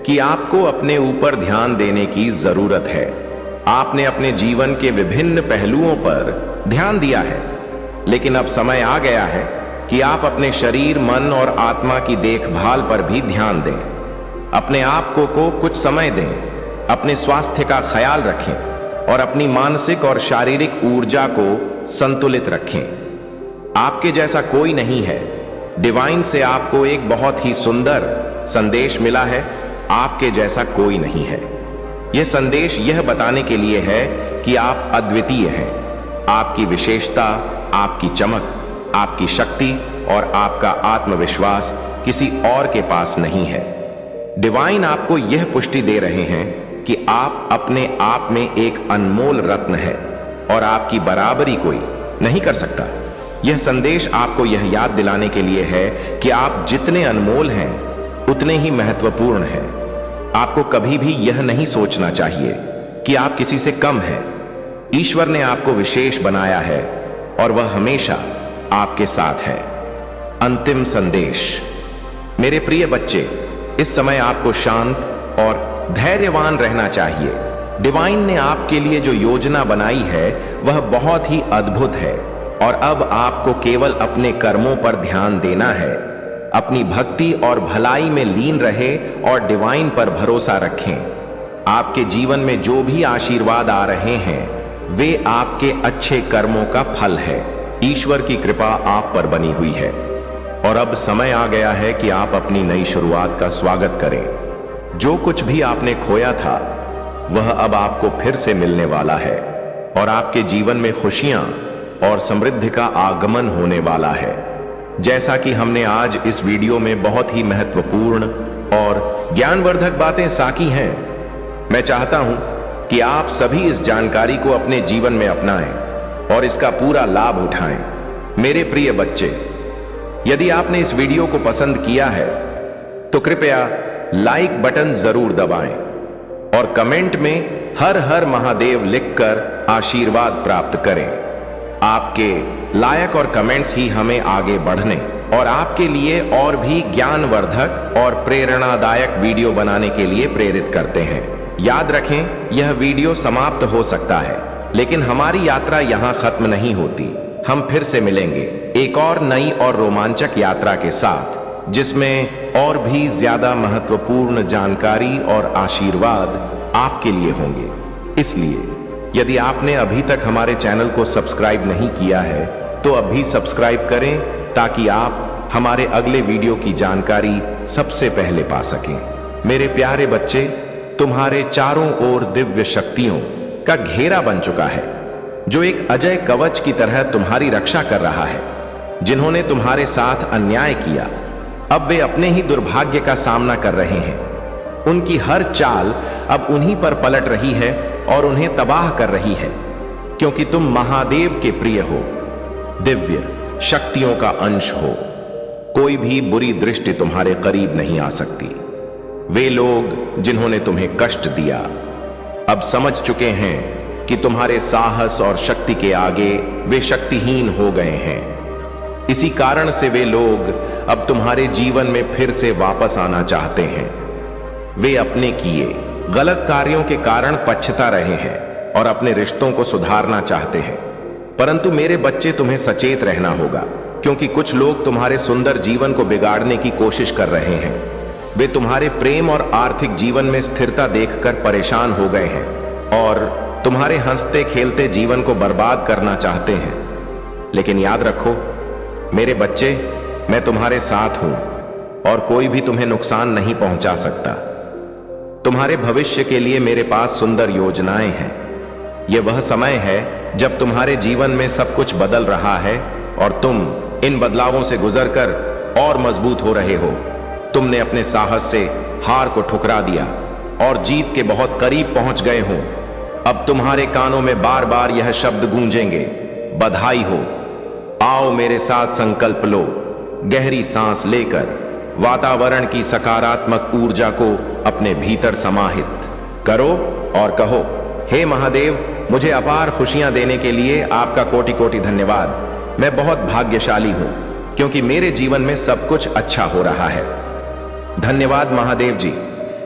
कि आपको अपने ऊपर ध्यान देने की जरूरत है। आपने अपने जीवन के विभिन्न पहलुओं पर ध्यान दिया है, लेकिन अब समय आ गया है कि आप अपने शरीर, मन और आत्मा की देखभाल पर भी ध्यान दें। अपने आप को कुछ समय दें, अपने स्वास्थ्य का ख्याल रखें और अपनी मानसिक और शारीरिक ऊर्जा को संतुलित रखें। आपके जैसा कोई नहीं है। डिवाइन से आपको एक बहुत ही सुंदर संदेश मिला है, आपके जैसा कोई नहीं है। यह संदेश यह बताने के लिए है कि आप अद्वितीय हैं। आपकी विशेषता, आपकी चमक, आपकी शक्ति और आपका आत्मविश्वास किसी और के पास नहीं है। डिवाइन आपको यह पुष्टि दे रहे हैं कि आप अपने आप में एक अनमोल रत्न है और आपकी बराबरी कोई नहीं कर सकता। यह संदेश आपको यह याद दिलाने के लिए है कि आप जितने अनमोल हैं उतने ही महत्वपूर्ण हैं। आपको कभी भी यह नहीं सोचना चाहिए कि आप किसी से कम हैं। ईश्वर ने आपको विशेष बनाया है और वह हमेशा आपके साथ है। अंतिम संदेश। मेरे प्रिय बच्चे, इस समय आपको शांत और धैर्यवान रहना चाहिए। डिवाइन ने आपके लिए जो योजना बनाई है वह बहुत ही अद्भुत है और अब आपको केवल अपने कर्मों पर ध्यान देना है। अपनी भक्ति और भलाई में लीन रहे और डिवाइन पर भरोसा रखें। आपके जीवन में जो भी आशीर्वाद आ रहे हैं वे आपके अच्छे कर्मों का फल है। ईश्वर की कृपा आप पर बनी हुई है और अब समय आ गया है कि आप अपनी नई शुरुआत का स्वागत करें। जो कुछ भी आपने खोया था वह अब आपको फिर से मिलने वाला है और आपके जीवन में खुशियां और समृद्धि का आगमन होने वाला है। जैसा कि हमने आज इस वीडियो में बहुत ही महत्वपूर्ण और ज्ञानवर्धक बातें साकी हैं, मैं चाहता हूं कि आप सभी इस जानकारी को अपने जीवन में अपनाएं और इसका पूरा लाभ उठाएं। मेरे प्रिय बच्चे, यदि आपने इस वीडियो को पसंद किया है तो कृपया लाइक बटन जरूर दबाएं और कमेंट में हर हर महादेव लिखकर आशीर्वाद प्राप्त करें। आपके लायक और कमेंट्स ही हमें आगे बढ़ने और आपके लिए और भी ज्ञानवर्धक और प्रेरणादायक वीडियो बनाने के लिए प्रेरित करते हैं। याद रखें, यह वीडियो समाप्त हो सकता है लेकिन हमारी यात्रा यहां खत्म नहीं होती। हम फिर से मिलेंगे एक और नई और रोमांचक यात्रा के साथ, जिसमें और भी ज्यादा महत्वपूर्ण जानकारी और आशीर्वाद आपके लिए होंगे। इसलिए यदि आपने अभी तक हमारे चैनल को सब्सक्राइब नहीं किया है तो अभी सब्सक्राइब करें ताकि आप हमारे अगले वीडियो की जानकारी सबसे पहले पा सकें। मेरे प्यारे बच्चे, तुम्हारे चारों ओर दिव्य शक्तियों का घेरा बन चुका है जो एक अजय कवच की तरह तुम्हारी रक्षा कर रहा है। जिन्होंने तुम्हारे साथ अन्याय किया अब वे अपने ही दुर्भाग्य का सामना कर रहे हैं। उनकी हर चाल अब उन्हीं पर पलट रही है और उन्हें तबाह कर रही है, क्योंकि तुम महादेव के प्रिय हो, दिव्य शक्तियों का अंश हो। कोई भी बुरी दृष्टि तुम्हारे करीब नहीं आ सकती। वे लोग जिन्होंने तुम्हें कष्ट दिया अब समझ चुके हैं कि तुम्हारे साहस और शक्ति के आगे वे शक्तिहीन हो गए हैं। इसी कारण से वे लोग अब तुम्हारे जीवन में फिर से वापस आना चाहते हैं। वे अपने किए गलत कार्यों के कारण पछता रहे हैं और अपने रिश्तों को सुधारना चाहते हैं। परंतु मेरे बच्चे, तुम्हें सचेत रहना होगा, क्योंकि कुछ लोग तुम्हारे सुंदर जीवन को बिगाड़ने की कोशिश कर रहे हैं। वे तुम्हारे प्रेम और आर्थिक जीवन में स्थिरता देखकर परेशान हो गए हैं और तुम्हारे हंसते खेलते जीवन को बर्बाद करना चाहते हैं। लेकिन याद रखो मेरे बच्चे, मैं तुम्हारे साथ हूं और कोई भी तुम्हें नुकसान नहीं पहुंचा सकता। तुम्हारे भविष्य के लिए मेरे पास सुंदर योजनाएं हैं। यह वह समय है जब तुम्हारे जीवन में सब कुछ बदल रहा है और तुम इन बदलावों से गुजरकर और मजबूत हो रहे हो। तुमने अपने साहस से हार को ठुकरा दिया और जीत के बहुत करीब पहुंच गए हो। अब तुम्हारे कानों में बार बार यह शब्द गूंजेंगे, बधाई हो। आओ मेरे साथ संकल्प लो, गहरी सांस लेकर वातावरण की सकारात्मक ऊर्जा को अपने भीतर समाहित करो और कहो, हे महादेव, मुझे अपार खुशियां देने के लिए आपका कोटि कोटि धन्यवाद। मैं बहुत भाग्यशाली हूं क्योंकि मेरे जीवन में सब कुछ अच्छा हो रहा है। धन्यवाद महादेव जी।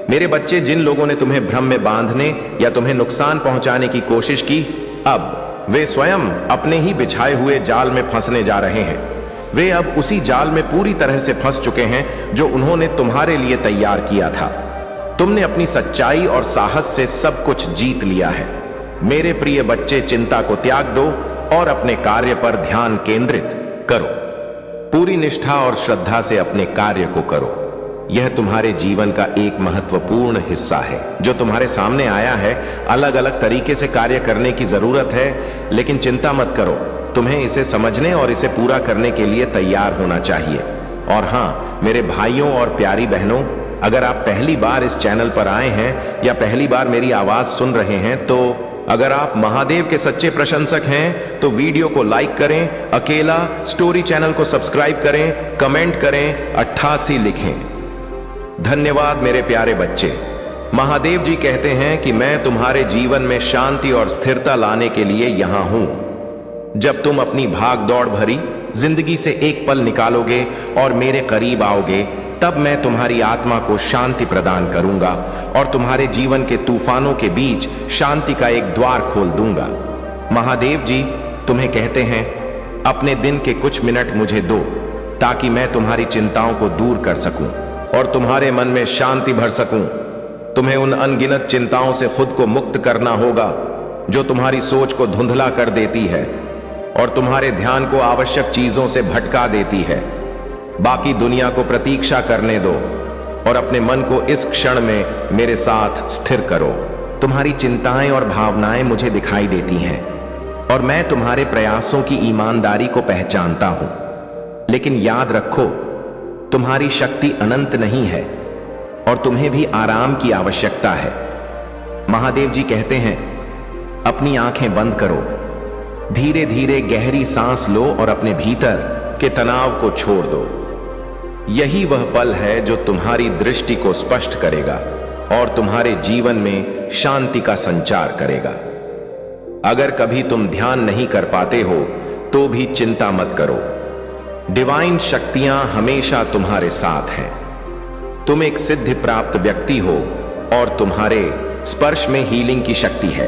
मेरे बच्चे, जिन लोगों ने तुम्हें भ्रम में बांधने या तुम्हें नुकसान पहुंचाने की कोशिश की, अब वे स्वयं अपने ही बिछाए हुए जाल में फंसने जा रहे हैं। वे अब उसी जाल में पूरी तरह से फंस चुके हैं जो उन्होंने तुम्हारे लिए तैयार किया था। तुमने अपनी सच्चाई और साहस से सब कुछ जीत लिया है। मेरे प्रिय बच्चे, चिंता को त्याग दो और अपने कार्य पर ध्यान केंद्रित करो। पूरी निष्ठा और श्रद्धा से अपने कार्य को करो। यह तुम्हारे जीवन का एक महत्वपूर्ण हिस्सा है जो तुम्हारे सामने आया है। अलग अलग तरीके से कार्य करने की जरूरत है, लेकिन चिंता मत करो, तुम्हें इसे समझने और इसे पूरा करने के लिए तैयार होना चाहिए। और हाँ मेरे भाइयों और प्यारी बहनों, अगर आप पहली बार इस चैनल पर आए हैं या पहली बार मेरी आवाज सुन रहे हैं, तो अगर आप महादेव के सच्चे प्रशंसक हैं तो वीडियो को लाइक करें, अकेला स्टोरी चैनल को सब्सक्राइब करें, कमेंट करें, 88 लिखें। धन्यवाद मेरे प्यारे बच्चे। महादेव जी कहते हैं कि मैं तुम्हारे जीवन में शांति और स्थिरता लाने के लिए यहां हूं। जब तुम अपनी भाग दौड़ भरी जिंदगी से एक पल निकालोगे और मेरे करीब आओगे, तब मैं तुम्हारी आत्मा को शांति प्रदान करूंगा और तुम्हारे जीवन के तूफानों के बीच शांति का एक द्वार खोल दूंगा। महादेव जी तुम्हें कहते हैं, अपने दिन के कुछ मिनट मुझे दो ताकि मैं तुम्हारी चिंताओं को दूर कर सकूं और तुम्हारे मन में शांति भर सकूं। तुम्हें उन अनगिनत चिंताओं से खुद को मुक्त करना होगा जो तुम्हारी सोच को धुंधला कर देती है और तुम्हारे ध्यान को आवश्यक चीजों से भटका देती है। बाकी दुनिया को प्रतीक्षा करने दो और अपने मन को इस क्षण में मेरे साथ स्थिर करो। तुम्हारी चिंताएं और भावनाएं मुझे दिखाई देती हैं और मैं तुम्हारे प्रयासों की ईमानदारी को पहचानता हूं, लेकिन याद रखो, तुम्हारी शक्ति अनंत नहीं है और तुम्हें भी आराम की आवश्यकता है। महादेव जी कहते हैं, अपनी आंखें बंद करो, धीरे धीरे गहरी सांस लो और अपने भीतर के तनाव को छोड़ दो। यही वह पल है जो तुम्हारी दृष्टि को स्पष्ट करेगा और तुम्हारे जीवन में शांति का संचार करेगा। अगर कभी तुम ध्यान नहीं कर पाते हो तो भी चिंता मत करो, डिवाइन शक्तियां हमेशा तुम्हारे साथ हैं। तुम एक सिद्धि प्राप्त व्यक्ति हो और तुम्हारे स्पर्श में हीलिंग की शक्ति है।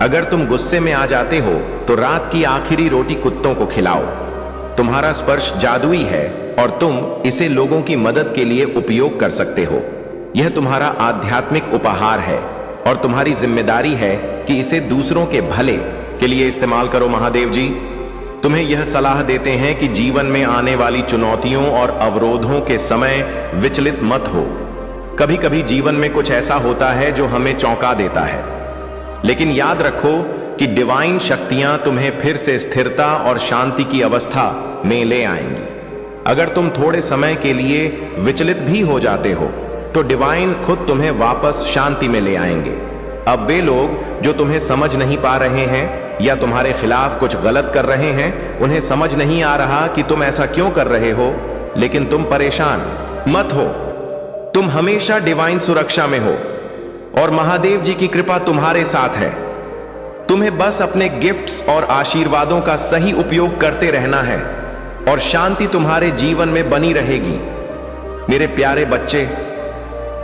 अगर तुम गुस्से में आ जाते हो तो रात की आखिरी रोटी कुत्तों को खिलाओ। तुम्हारा स्पर्श जादुई है और तुम इसे लोगों की मदद के लिए उपयोग कर सकते हो। यह तुम्हारा आध्यात्मिक उपहार है और तुम्हारी जिम्मेदारी है कि इसे दूसरों के भले के लिए इस्तेमाल करो। महादेव जी तुम्हें यह सलाह देते हैं कि जीवन में आने वाली चुनौतियों और अवरोधों के समय विचलित मत हो। कभी कभी जीवन में कुछ ऐसा होता है जो हमें चौंका देता है, लेकिन याद रखो कि डिवाइन शक्तियां तुम्हें फिर से स्थिरता और शांति की अवस्था में ले आएंगी। अगर तुम थोड़े समय के लिए विचलित भी हो जाते हो तो डिवाइन खुद तुम्हें वापस शांति में ले आएंगे। अब वे लोग जो तुम्हें समझ नहीं पा रहे हैं या तुम्हारे खिलाफ कुछ गलत कर रहे हैं, उन्हें समझ नहीं आ रहा कि तुम ऐसा क्यों कर रहे हो, लेकिन तुम परेशान मत हो। तुम हमेशा डिवाइन सुरक्षा में हो और महादेव जी की कृपा तुम्हारे साथ है। तुम्हें बस अपने गिफ्ट्स और आशीर्वादों का सही उपयोग करते रहना है और शांति तुम्हारे जीवन में बनी रहेगी। मेरे प्यारे बच्चे,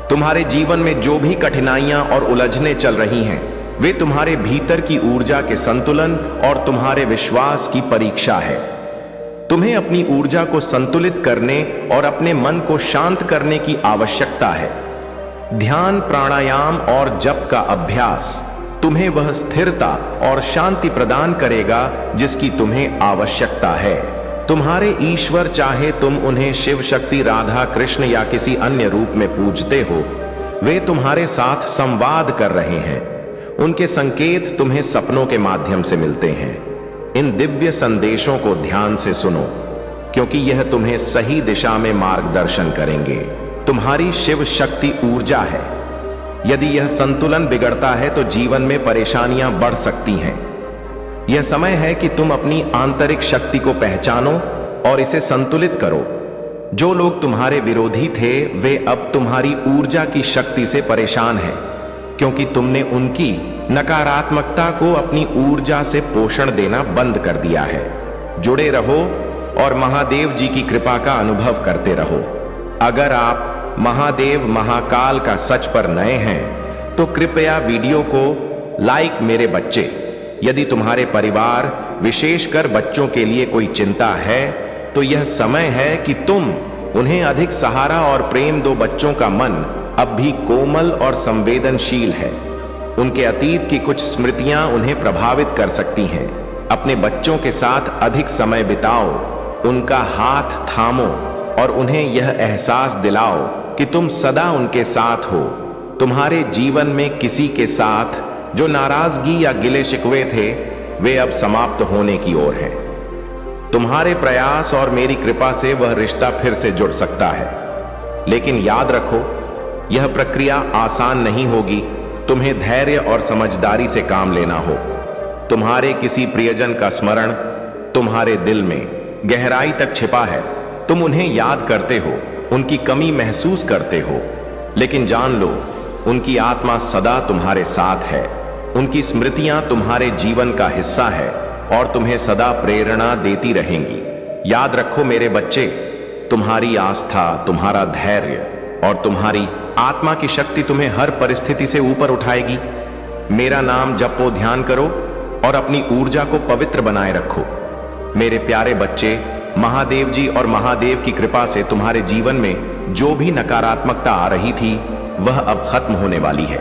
तुम्हारे जीवन में जो भी कठिनाइयां और उलझने चल रही हैं, वे तुम्हारे भीतर की ऊर्जा के संतुलन और तुम्हारे विश्वास की परीक्षा है। तुम्हें अपनी ऊर्जा को संतुलित करने और अपने मन को शांत करने की आवश्यकता है। ध्यान, प्राणायाम और जप का अभ्यास तुम्हें वह स्थिरता और शांति प्रदान करेगा जिसकी तुम्हें आवश्यकता है। तुम्हारे ईश्वर, चाहे तुम उन्हें शिव, शक्ति, राधा, कृष्ण या किसी अन्य रूप में पूजते हो, वे तुम्हारे साथ संवाद कर रहे हैं। उनके संकेत तुम्हें सपनों के माध्यम से मिलते हैं। इन दिव्य संदेशों को ध्यान से सुनो, क्योंकि यह तुम्हें सही दिशा में मार्गदर्शन करेंगे। तुम्हारी शिव शक्ति ऊर्जा है। यदि यह संतुलन बिगड़ता है तो जीवन में परेशानियां बढ़ सकती हैं। यह समय है कि तुम अपनी आंतरिक शक्ति को पहचानो और इसे संतुलित करो। जो लोग तुम्हारे विरोधी थे, वे अब तुम्हारी ऊर्जा की शक्ति से परेशान हैं, क्योंकि तुमने उनकी नकारात्मकता को अपनी ऊर्जा से पोषण देना बंद कर दिया है। जुड़े रहो और महादेव जी की कृपा का अनुभव करते रहो। अगर आप महादेव महाकाल का सच पर नए हैं तो कृपया वीडियो को लाइक। मेरे बच्चे, यदि तुम्हारे परिवार, विशेषकर बच्चों के लिए कोई चिंता है तो यह समय है कि तुम उन्हें अधिक सहारा और प्रेम दो। बच्चों का मन अब भी कोमल और संवेदनशील है। उनके अतीत की कुछ स्मृतियां उन्हें प्रभावित कर सकती हैं। अपने बच्चों के साथ अधिक समय बिताओ, उनका हाथ थामो और उन्हें यह एहसास दिलाओ कि तुम सदा उनके साथ हो। तुम्हारे जीवन में किसी के साथ जो नाराजगी या गिले शिकवे थे, वे अब समाप्त होने की ओर हैं। तुम्हारे प्रयास और मेरी कृपा से वह रिश्ता फिर से जुड़ सकता है। लेकिन याद रखो, यह प्रक्रिया आसान नहीं होगी। तुम्हें धैर्य और समझदारी से काम लेना हो। तुम्हारे किसी प्रियजन का स्मरण तुम्हारे दिल में गहराई तक छिपा है। तुम उन्हें याद करते हो, उनकी कमी महसूस करते हो, लेकिन जान लो, उनकी आत्मा सदा तुम्हारे साथ है। उनकी स्मृतियां तुम्हारे जीवन का हिस्सा है और तुम्हें सदा प्रेरणा देती रहेंगी। याद रखो मेरे बच्चे, तुम्हारी आस्था, तुम्हारा धैर्य और तुम्हारी आत्मा की शक्ति तुम्हें हर परिस्थिति से ऊपर उठाएगी। मेरा नाम जपो, ध्यान करो और अपनी ऊर्जा को पवित्र बनाए रखो। मेरे प्यारे बच्चे, महादेव जी और महादेव की कृपा से तुम्हारे जीवन में जो भी नकारात्मकता आ रही थी, वह अब खत्म होने वाली है।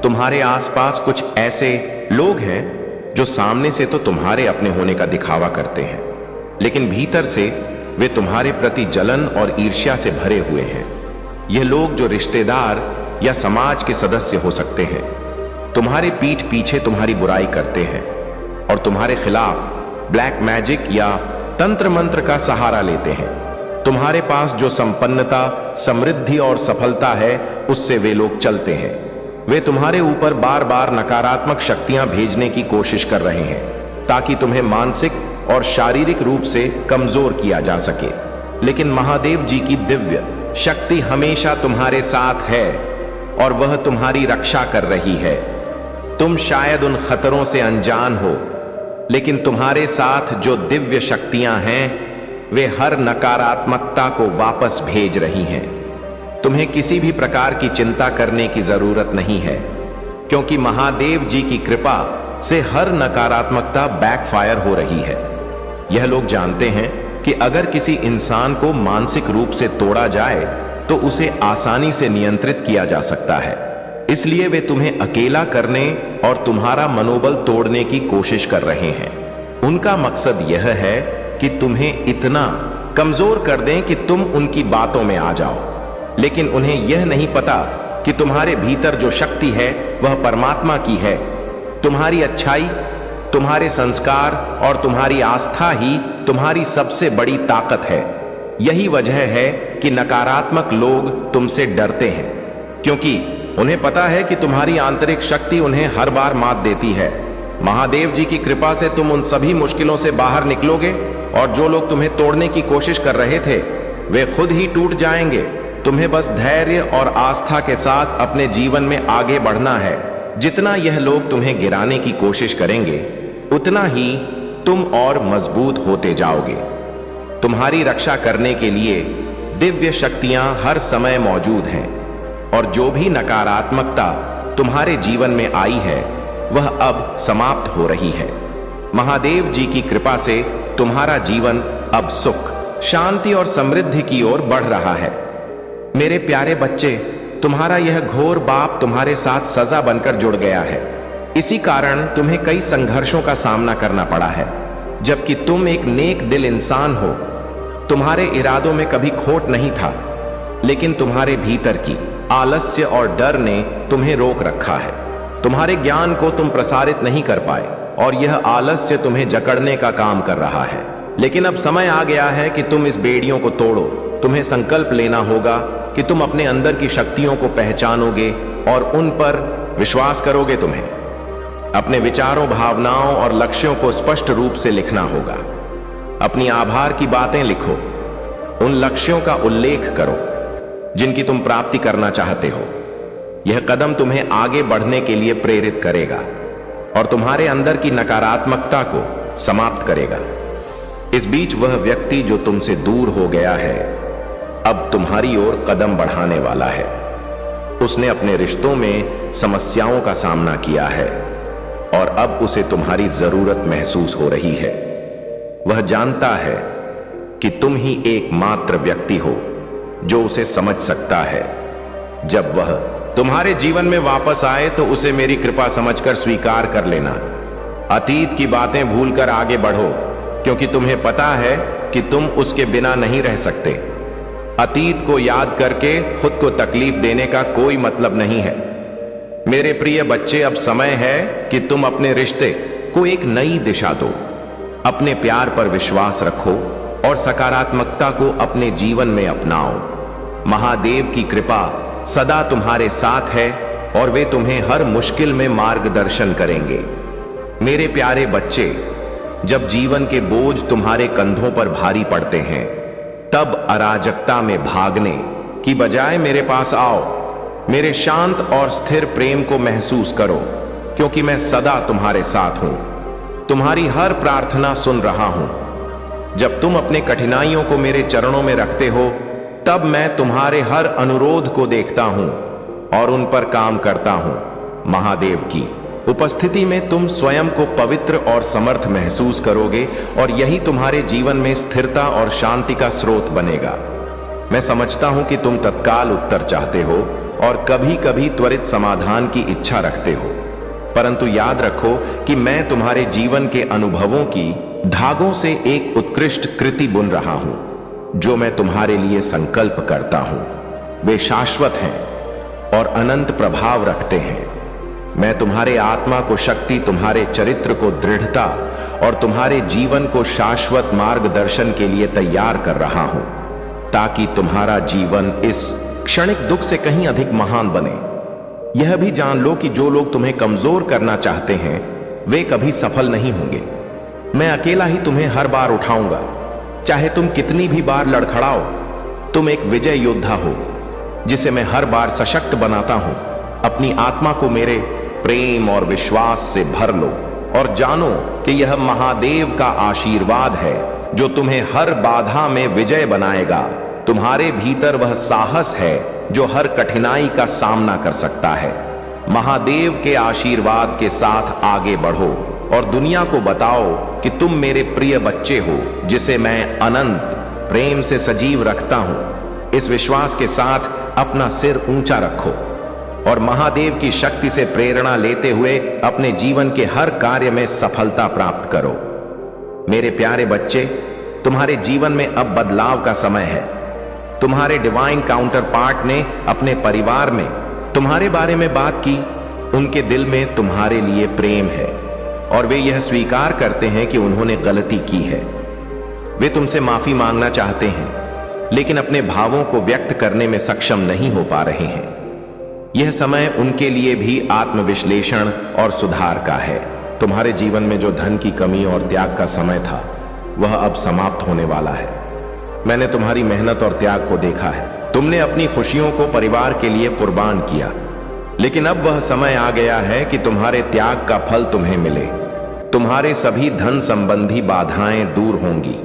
तुम्हारे आसपास कुछ ऐसे लोग हैं जो सामने से तो तुम्हारे अपने होने का दिखावा करते हैं, लेकिन भीतर से वे तुम्हारे प्रति जलन और ईर्ष्या से भरे हुए हैं। यह लोग जो रिश्तेदार या समाज के सदस्य हो सकते हैं, तुम्हारे पीठ पीछे तुम्हारी बुराई करते हैं और तुम्हारे खिलाफ ब्लैक मैजिक या तंत्र मंत्र का सहारा लेते हैं। तुम्हारे पास जो संपन्नता, समृद्धि और सफलता है, उससे वे लोग चलते हैं। वे तुम्हारे ऊपर बार बार नकारात्मक शक्तियां भेजने की कोशिश कर रहे हैं ताकि तुम्हें मानसिक और शारीरिक रूप से कमजोर किया जा सके। लेकिन महादेव जी की दिव्य शक्ति हमेशा तुम्हारे साथ है और वह तुम्हारी रक्षा कर रही है। तुम शायद उन खतरों से अनजान हो, लेकिन तुम्हारे साथ जो दिव्य शक्तियां हैं, वे हर नकारात्मकता को वापस भेज रही हैं। तुम्हें किसी भी प्रकार की चिंता करने की जरूरत नहीं है, क्योंकि महादेव जी की कृपा से हर नकारात्मकता बैकफायर हो रही है। यह लोग जानते हैं कि अगर किसी इंसान को मानसिक रूप से तोड़ा जाए तो उसे आसानी से नियंत्रित किया जा सकता है। इसलिए वे तुम्हें अकेला करने और तुम्हारा मनोबल तोड़ने की कोशिश कर रहे हैं। उनका मकसद यह है कि तुम्हें इतना कमजोर कर दें कि तुम उनकी बातों में आ जाओ, लेकिन उन्हें यह नहीं पता कि तुम्हारे भीतर जो शक्ति है वह परमात्मा की है। तुम्हारी अच्छाई, तुम्हारे संस्कार और तुम्हारी आस्था ही तुम्हारी सबसे बड़ी ताकत है। यही वजह है कि नकारात्मक लोग तुमसे डरते हैं, क्योंकि उन्हें पता है कि तुम्हारी आंतरिक शक्ति उन्हें हर बार मात देती है। महादेव जी की कृपा से तुम उन सभी मुश्किलों से बाहर निकलोगे और जो लोग तुम्हें तोड़ने की कोशिश कर रहे थे, वे खुद ही टूट जाएंगे। तुम्हें बस धैर्य और आस्था के साथ अपने जीवन में आगे बढ़ना है। जितना यह लोग तुम्हें गिराने की कोशिश करेंगे, उतना ही तुम और मजबूत होते जाओगे। तुम्हारी रक्षा करने के लिए दिव्य शक्तियां हर समय मौजूद हैं और जो भी नकारात्मकता तुम्हारे जीवन में आई है, वह अब समाप्त हो रही है। महादेव जी की कृपा से तुम्हारा जीवन अब सुख, शांति और समृद्धि की ओर बढ़ रहा है। मेरे प्यारे बच्चे, तुम्हारा यह घोर बाप तुम्हारे साथ सजा बनकर जुड़ गया है। इसी कारण तुम्हें कई संघर्षों का सामना करना पड़ा है, जबकि तुम एक नेक दिल इंसान हो। तुम्हारे इरादों में कभी खोट नहीं था, लेकिन तुम्हारे भीतर की आलस्य और डर ने तुम्हें रोक रखा है। तुम्हारे ज्ञान को तुम प्रसारित नहीं कर पाए और यह आलस्य तुम्हें जकड़ने का काम कर रहा है। लेकिन अब समय आ गया है कि तुम इस बेड़ियों को तोड़ो। तुम्हें संकल्प लेना होगा कि तुम अपने अंदर की शक्तियों को पहचानोगे और उन पर विश्वास करोगे। तुम्हें अपने विचारों, भावनाओं और लक्ष्यों को स्पष्ट रूप से लिखना होगा। अपनी आभार की बातें लिखो। उन लक्ष्यों का उल्लेख करो जिनकी तुम प्राप्ति करना चाहते हो। यह कदम तुम्हें आगे बढ़ने के लिए प्रेरित करेगा और तुम्हारे अंदर की नकारात्मकता को समाप्त करेगा। इस बीच वह व्यक्ति जो तुमसे दूर हो गया है, अब तुम्हारी ओर कदम बढ़ाने वाला है। उसने अपने रिश्तों में समस्याओं का सामना किया है और अब उसे तुम्हारी जरूरत महसूस हो रही है। वह जानता है कि तुम ही एकमात्र व्यक्ति हो जो उसे समझ सकता है। जब वह तुम्हारे जीवन में वापस आए तो उसे मेरी कृपा समझकर स्वीकार कर लेना। अतीत की बातें भूलकर आगे बढ़ो, क्योंकि तुम्हें पता है कि तुम उसके बिना नहीं रह सकते। अतीत को याद करके खुद को तकलीफ देने का कोई मतलब नहीं है। मेरे प्रिय बच्चे, अब समय है कि तुम अपने रिश्ते को एक नई दिशा दो। अपने प्यार पर विश्वास रखो और सकारात्मकता को अपने जीवन में अपनाओ। महादेव की कृपा सदा तुम्हारे साथ है और वे तुम्हें हर मुश्किल में मार्गदर्शन करेंगे। मेरे प्यारे बच्चे, जब जीवन के बोझ तुम्हारे कंधों पर भारी पड़ते हैं, तब अराजकता में भागने की बजाय मेरे पास आओ। मेरे शांत और स्थिर प्रेम को महसूस करो, क्योंकि मैं सदा तुम्हारे साथ हूं। तुम्हारी हर प्रार्थना सुन रहा हूं। जब तुम अपने कठिनाइयों को मेरे चरणों में रखते हो, तब मैं तुम्हारे हर अनुरोध को देखता हूं और उन पर काम करता हूं। महादेव की उपस्थिति में तुम स्वयं को पवित्र और समर्थ महसूस करोगे और यही तुम्हारे जीवन में स्थिरता और शांति का स्रोत बनेगा। मैं समझता हूं कि तुम तत्काल उत्तर चाहते हो और कभी कभी त्वरित समाधान की इच्छा रखते हो, परंतु याद रखो कि मैं तुम्हारे जीवन के अनुभवों की धागों से एक उत्कृष्ट कृति बुन रहा हूं, जो मैं तुम्हारे लिए संकल्प करता हूं। वे शाश्वत हैं और अनंत प्रभाव रखते हैं। मैं तुम्हारे आत्मा को शक्ति, तुम्हारे चरित्र को दृढ़ता और तुम्हारे जीवन को शाश्वत मार्गदर्शन के लिए तैयार कर रहा हूं, ताकि तुम्हारा जीवन इस क्षणिक दुख से कहीं अधिक महान बने। यह भी जान लो कि जो लोग तुम्हें कमजोर करना चाहते हैं, वे कभी सफल नहीं होंगे। मैं अकेला ही तुम्हें हर बार उठाऊंगा, चाहे तुम कितनी भी बार लड़खड़ाओ। तुम एक विजय योद्धा हो, जिसे मैं हर बार सशक्त बनाता हूं। अपनी आत्मा को मेरे प्रेम और विश्वास से भर लो और जानो कि यह महादेव का आशीर्वाद है, जो तुम्हें हर बाधा में विजय बनाएगा। तुम्हारे भीतर वह साहस है जो हर कठिनाई का सामना कर सकता है। महादेव के आशीर्वाद के साथ आगे बढ़ो और दुनिया को बताओ कि तुम मेरे प्रिय बच्चे हो, जिसे मैं अनंत प्रेम से सजीव रखता हूं। इस विश्वास के साथ अपना सिर ऊंचा रखो और महादेव की शक्ति से प्रेरणा लेते हुए अपने जीवन के हर कार्य में सफलता प्राप्त करो। मेरे प्यारे बच्चे, तुम्हारे जीवन में अब बदलाव का समय है। तुम्हारे डिवाइन काउंटर पार्ट ने अपने परिवार में तुम्हारे बारे में बात की। उनके दिल में तुम्हारे लिए प्रेम है और वे यह स्वीकार करते हैं कि उन्होंने गलती की है। वे तुमसे माफी मांगना चाहते हैं, लेकिन अपने भावों को व्यक्त करने में सक्षम नहीं हो पा रहे हैं। यह समय उनके लिए भी आत्मविश्लेषण और सुधार का है। तुम्हारे जीवन में जो धन की कमी और त्याग का समय था, वह अब समाप्त होने वाला है। मैंने तुम्हारी मेहनत और त्याग को देखा है। तुमने अपनी खुशियों को परिवार के लिए कुर्बान किया, लेकिन अब वह समय आ गया है कि तुम्हारे त्याग का फल तुम्हें मिले। तुम्हारे सभी धन संबंधी बाधाएं दूर होंगी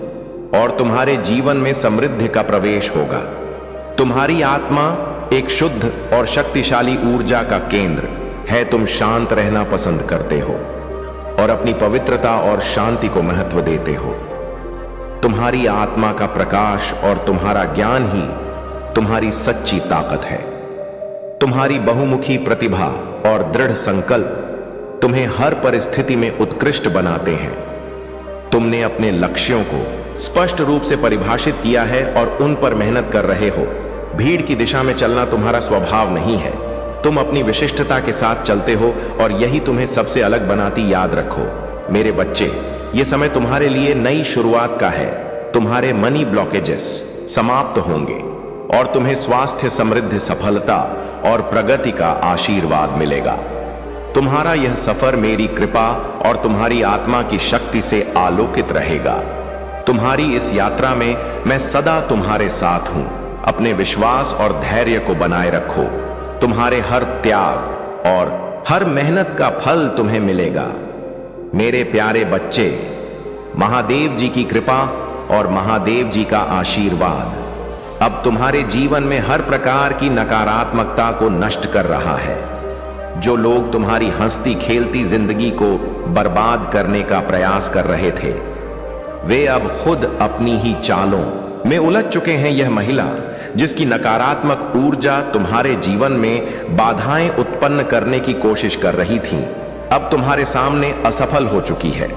और तुम्हारे जीवन में समृद्धि का प्रवेश होगा। तुम्हारी आत्मा एक शुद्ध और शक्तिशाली ऊर्जा का केंद्र है। तुम शांत रहना पसंद करते हो और अपनी पवित्रता और शांति को महत्व देते हो। तुम्हारी आत्मा का प्रकाश और तुम्हारा ज्ञान ही तुम्हारी सच्ची ताकत है। तुम्हारी बहुमुखी प्रतिभा और दृढ़ संकल्प तुम्हें हर परिस्थिति में उत्कृष्ट बनाते हैं। तुमने अपने लक्ष्यों को स्पष्ट रूप से परिभाषित किया है और उन पर मेहनत कर रहे हो। भीड़ की दिशा में चलना तुम्हारा स्वभाव नहीं है। तुम अपनी विशिष्टता के साथ चलते हो और यही तुम्हें सबसे अलग बनाती। याद रखो मेरे बच्चे, ये समय तुम्हारे लिए नई शुरुआत का है। तुम्हारे मनी ब्लॉकेजेस समाप्त होंगे और तुम्हें स्वास्थ्य, समृद्धि, सफलता और प्रगति का आशीर्वाद मिलेगा। तुम्हारा यह सफर मेरी कृपा और तुम्हारी आत्मा की शक्ति से आलोकित रहेगा। तुम्हारी इस यात्रा में मैं सदा तुम्हारे साथ हूं। अपने विश्वास और धैर्य को बनाए रखो। तुम्हारे हर त्याग और हर मेहनत का फल तुम्हें मिलेगा। मेरे प्यारे बच्चे, महादेव जी की कृपा और महादेव जी का आशीर्वाद अब तुम्हारे जीवन में हर प्रकार की नकारात्मकता को नष्ट कर रहा है। जो लोग तुम्हारी हंसती खेलती जिंदगी को बर्बाद करने का प्रयास कर रहे थे, वे अब खुद अपनी ही चालों में उलझ चुके हैं। यह महिला जिसकी नकारात्मक ऊर्जा तुम्हारे जीवन में बाधाएं उत्पन्न करने की कोशिश कर रही थी, अब तुम्हारे सामने असफल हो चुकी है।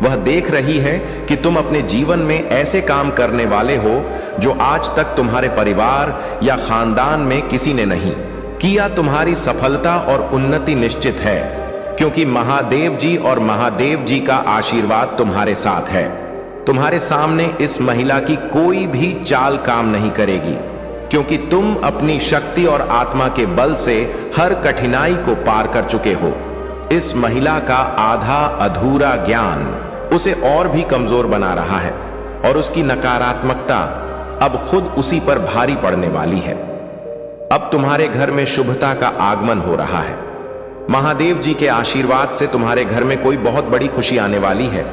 वह देख रही है कि तुम अपने जीवन में ऐसे काम करने वाले हो जो आज तक तुम्हारे परिवार या खानदान में किसी ने नहीं किया। तुम्हारी सफलता और उन्नति निश्चित है, क्योंकि महादेव जी और महादेव जी का आशीर्वाद तुम्हारे साथ है। तुम्हारे सामने इस महिला की कोई भी चाल काम नहीं करेगी, क्योंकि तुम अपनी शक्ति और आत्मा के बल से हर कठिनाई को पार कर चुके हो। इस महिला का आधा अधूरा ज्ञान उसे और भी कमजोर बना रहा है और उसकी नकारात्मकता अब खुद उसी पर भारी पड़ने वाली है। अब तुम्हारे घर में शुभता का आगमन हो रहा है। महादेव जी के आशीर्वाद से तुम्हारे घर में कोई बहुत बड़ी खुशी आने वाली है,